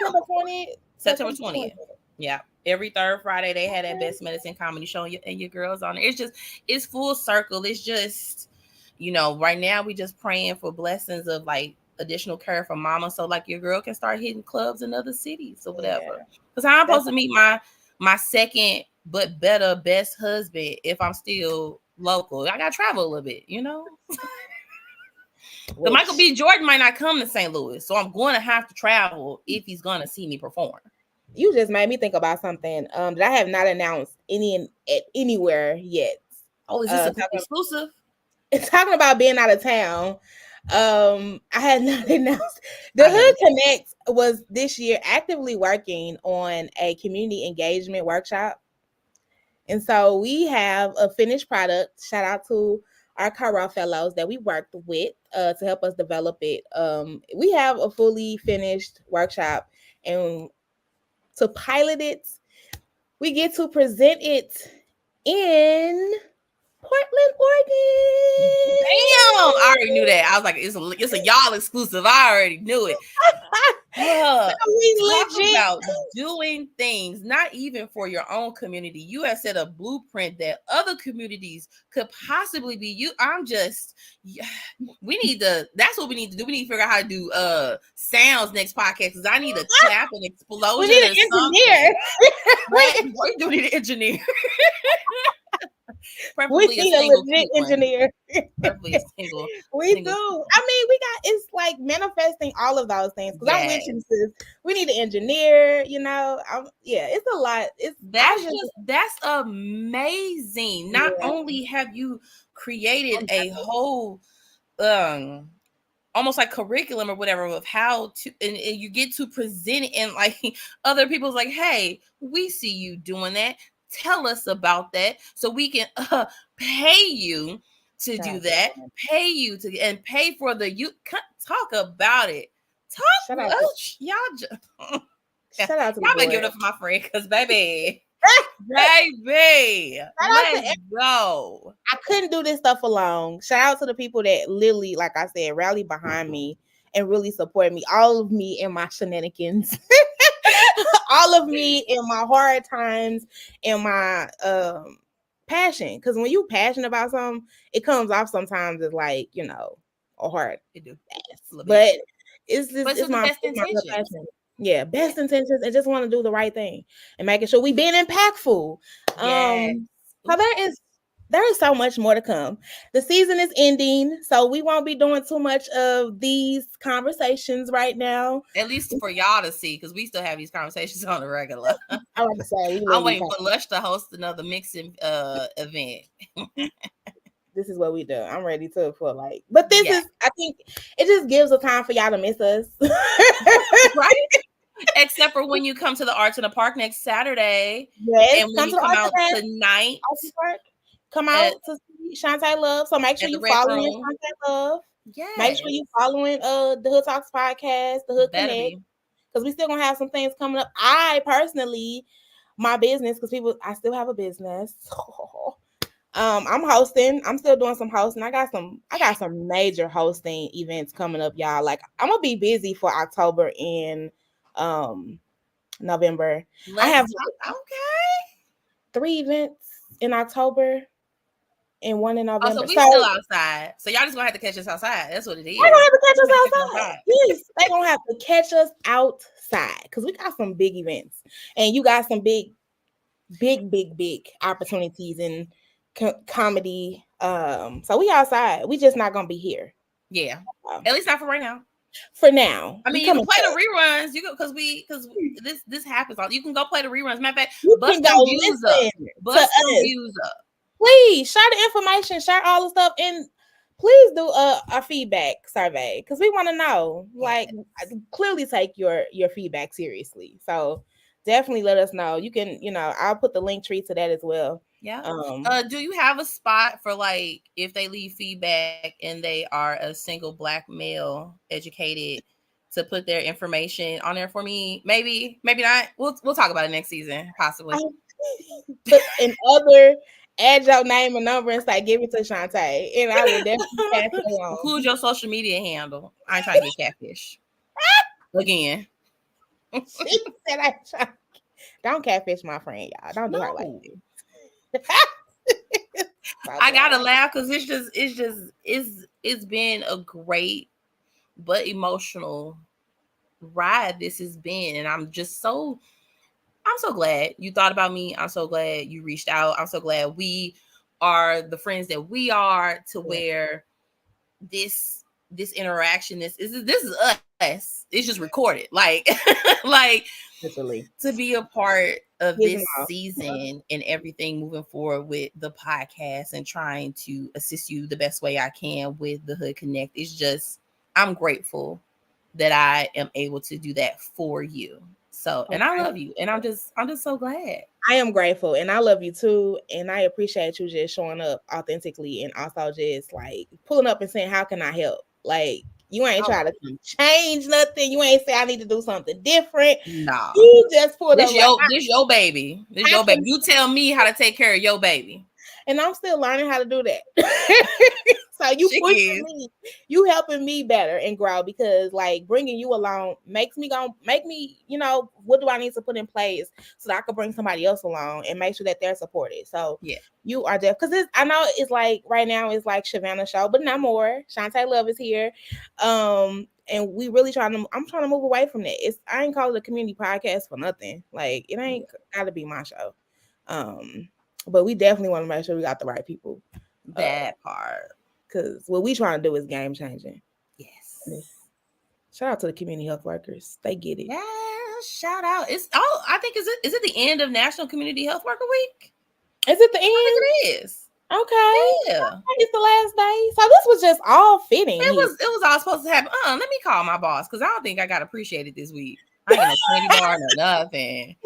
September 20th. September 20th. Yeah. Every third Friday they had that Best Medicine comedy show and your girls on it. It's full circle. It's just, right now we just praying for blessings of like additional care for mama. So like your girl can start hitting clubs in other cities or whatever. Because I'm supposed to meet my second but better best husband if I'm still local. I gotta travel a little bit, The Michael B. Jordan might not come to St. Louis, so I'm going to have to travel if he's going to see me perform. You just made me think about something that I have not announced anywhere yet. Oh, is this exclusive? Talking about being out of town. I had not announced. The Hood Connect was this year actively working on a community engagement workshop. And so we have a finished product. Shout out to our Cairo fellows that we worked with to help us develop it. We have a fully finished workshop, and to pilot it, we get to present it in Portland, Oregon. I already knew that. I was like, it's a y'all exclusive. I already knew it. So we Talk legit. about doing things, not even for your own community. You have set a blueprint that other communities could possibly be. We need to. That's what we need to do. We need to figure out how to do sounds next podcast because I need a clap, an We explosion, need or an engineer. something. Right? We do need an engineer. We Preferably a need a single legit cute one. engineer. Preferably a single. We do. Single cute I mean, it's like manifesting all of those things. Because I'm with Yes. you, sis. We need an engineer. Yeah, it's a lot. That's amazing. Not only have you created a whole almost like curriculum or whatever of how to and you get to present it and like other people's like, hey, we see you doing that. Tell us about that so we can pay you to do that. Pay you to and pay for the you talk about it. Shout out Y'all Shout out to the y'all been board. giving up for my friend because baby. Baby, let's go. I couldn't do this stuff alone. Shout out to the people that literally, like I said, rally behind me and really support me. All of me in my shenanigans. All of me in my hard times and my passion. Because when you passionate about something, it comes off sometimes as like, a hard ass. But it's my real passion. Yeah, best intentions and just want to do the right thing and making sure we being impactful. So there is so much more to come. The season is ending, so we won't be doing too much of these conversations right now. At least for y'all to see, because we still have these conversations on the regular. I like to say I'm waiting for Lush to host another mixing event. This is what we do. I'm ready to but this is, I think it just gives a time for y'all to miss us. Right? Except for when you come to the Arts in the Park next Saturday. Yes, and when you come out tonight. Come out to see Shante Love. So make sure you following Shante Love. Yeah. Make sure you following the Hood Talks podcast, the Hood Connect. Because we still gonna have some things coming up. I personally, my business, because I still have a business. I'm hosting. I'm still doing some hosting. I got some major hosting events coming up, y'all. Like I'm gonna be busy for October and November. I have 3 events in October and 1 in November. So we still outside. So y'all just gonna have to catch us outside. That's what it is. They're gonna have to catch us outside. Yes, they're gonna have to catch us outside because we got some big events and you got some big opportunities in comedy. So we outside. We just not gonna be here. Yeah, at least not for right now. For now, I mean, you can play the reruns. You because this happens. You can go play the reruns. Matter of fact, bust some views up. Please share the information, share all the stuff, and please do a feedback survey because we want to know. Like, clearly take your feedback seriously. So definitely let us know. You can, I'll put the link tree to that as well. Yeah. Do you have a spot for like if they leave feedback and they are a single Black male educated to put their information on there for me? Maybe not. We'll talk about it next season, possibly. Add your name and number and say give it to Shante, and I will definitely pass it along. Include your social media handle. I ain't trying to get catfish again. She said don't catfish my friend, y'all. Don't do her like this. I gotta laugh because it's been a great but emotional ride this has been, and I'm so glad you thought about me. I'm so glad you reached out. I'm so glad we are the friends that we are to where this interaction this is us. It's just recorded like literally to be a part of this season and everything moving forward with the podcast and trying to assist you the best way I can with the Hood Connect. It's just I'm grateful that I am able to do that for you. So, and I love you, and I'm just so glad. I am grateful, and I love you too, and I appreciate you just showing up authentically, and also just like pulling up and saying, "How can I help?" Like you ain't trying to change nothing. You ain't say I need to do something different. No, you just pulled up. This your baby. This your baby. You tell me how to take care of your baby. and I'm still learning how to do that. So you She pushing is. me, you helping me better and grow, because like bringing you along make me, what do I need to put in place so that I can bring somebody else along and make sure that they're supported. So Yeah. you are there, because I know it's like right now it's like Savannah show, but no more. Shante Love is here, and we really I'm trying to move away from that. I ain't call it a community podcast for nothing. Like it ain't got to be my show. But we definitely want to make sure we got the right people. That part. Because what we trying to do is game changing. Yes. Shout out to the community health workers. They get it. Yeah, shout out. I think is it the end of National Community Health Worker Week? Is it the I end? think it is. Okay. Yeah. It's the last day. So this was just all fitting. It was all supposed to happen. Let me call my boss, because I don't think I got appreciated this week. I ain't get no candy bar, no nothing.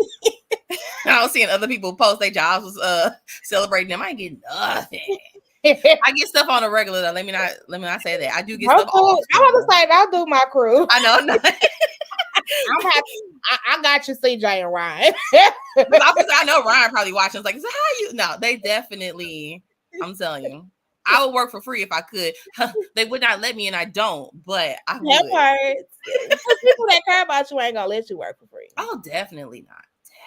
I was seeing other people post their jobs was celebrating them. I ain't getting nothing. I get stuff on a regular though. Let me not say that. I do get stuff off. I want to say I'll do my crew. I know. I got you, CJ and Ryan. I know Ryan probably watching. It's like, so how you? No, they definitely. I'm telling you, I would work for free if I could. They would not let me, and I don't. But I would. That part. People that care about you ain't gonna let you work for free. Oh, definitely not.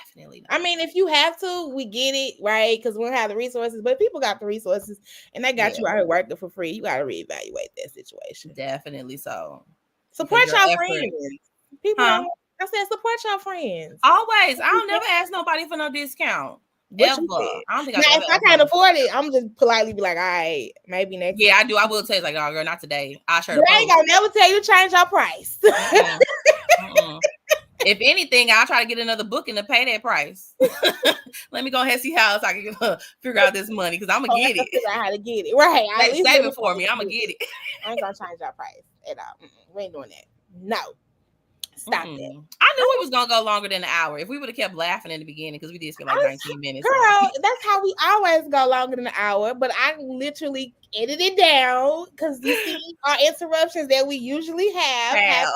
Definitely not. I mean, if you have to, we get it, right? Because we don't have the resources. But people got the resources, and they got you out here working for free. You got to reevaluate that situation. Definitely so. Support your friends. People don't. I said support your friends. Always. I don't never ask nobody for no discount. Ever. I don't think now, if I can't afford it, I'm just politely be like, all right, maybe next. Yeah, I do. I will tell you, like, oh, girl, not today. I'll share. I ain't gonna never tell you to change your price. If anything, I'll try to get another booking to pay that price. Let me go ahead and see how else I can figure out this money, because I'm gonna get it. Figure out how to get it, right? Save it for me. I'm gonna get it. I ain't gonna change our price at all. We ain't doing that. No. Stop it. I knew it was gonna go longer than an hour. If we would have kept laughing in the beginning, because we did spend like 19 minutes. Girl, that's how we always go longer than an hour. But I literally edited it down, because you see our interruptions that we usually have.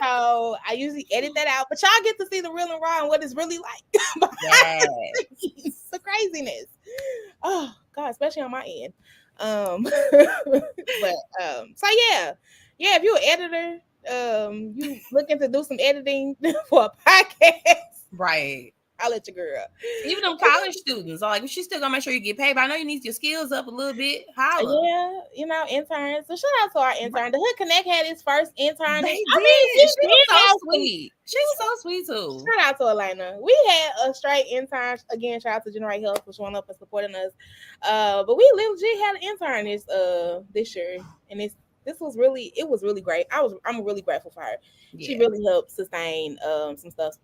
So I usually edit that out. But y'all get to see the real and raw and what it's really like. Yes. The craziness. Oh God, especially on my end. But so yeah, if you're an editor, you looking to do some editing for a podcast, right? I'll let your girl. Even them college students, like, she's still gonna make sure you get paid. But I know you need your skills up a little bit. Holla. Yeah, interns. So shout out to our intern. The Hood Connect had his first intern. She was so sweet. She was so sweet too. Shout out to Elena. We had a straight intern. Again, shout out to Generate Health for showing up and supporting us. But we legit had an intern this year, and it was really great. I'm really grateful for her. Yeah. She really helped sustain some stuff,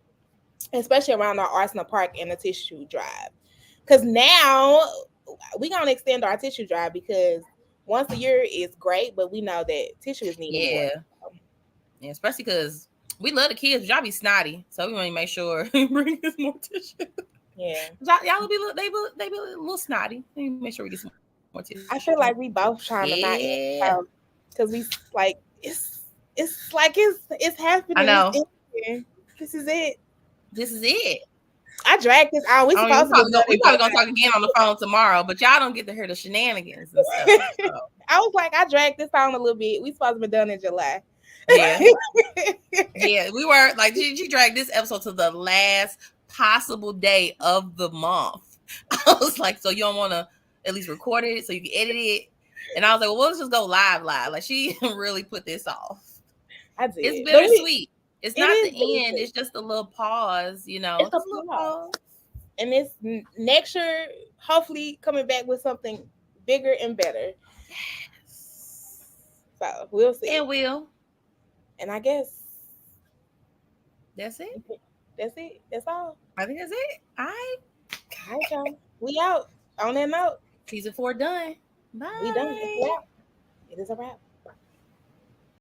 especially around our Arsenal Park and the tissue drive. Because now we're going to extend our tissue drive, because once a year is great, but we know that tissue is needed more. Yeah, especially because we love the kids, but y'all be snotty. So we want to make sure we bring us more tissue. Yeah. Y'all will be they be a little snotty. We make sure we get some more tissue. I feel like we both trying to not, because we like, it's happening. I know. This is it. This is it. I dragged this out. We probably gonna talk again on the phone tomorrow, but y'all don't get to hear the shenanigans and stuff. So. I was like, I dragged this on a little bit. We supposed to be done in July. Yeah. Yeah, we were like, she dragged this episode to the last possible day of the month. I was like, so you don't want to at least record it so you can edit it? And I was like, well, let's just go live. Like, she really put this off. I did. It's bittersweet. It's not the end. It's just a little pause, It's a little pause. And it's next year, hopefully coming back with something bigger and better. Yes. So we'll see. It will. And I guess that's it. That's all. I think that's it. All right, y'all. We out. On that note, season 4 done. Bye. We done. It is a wrap.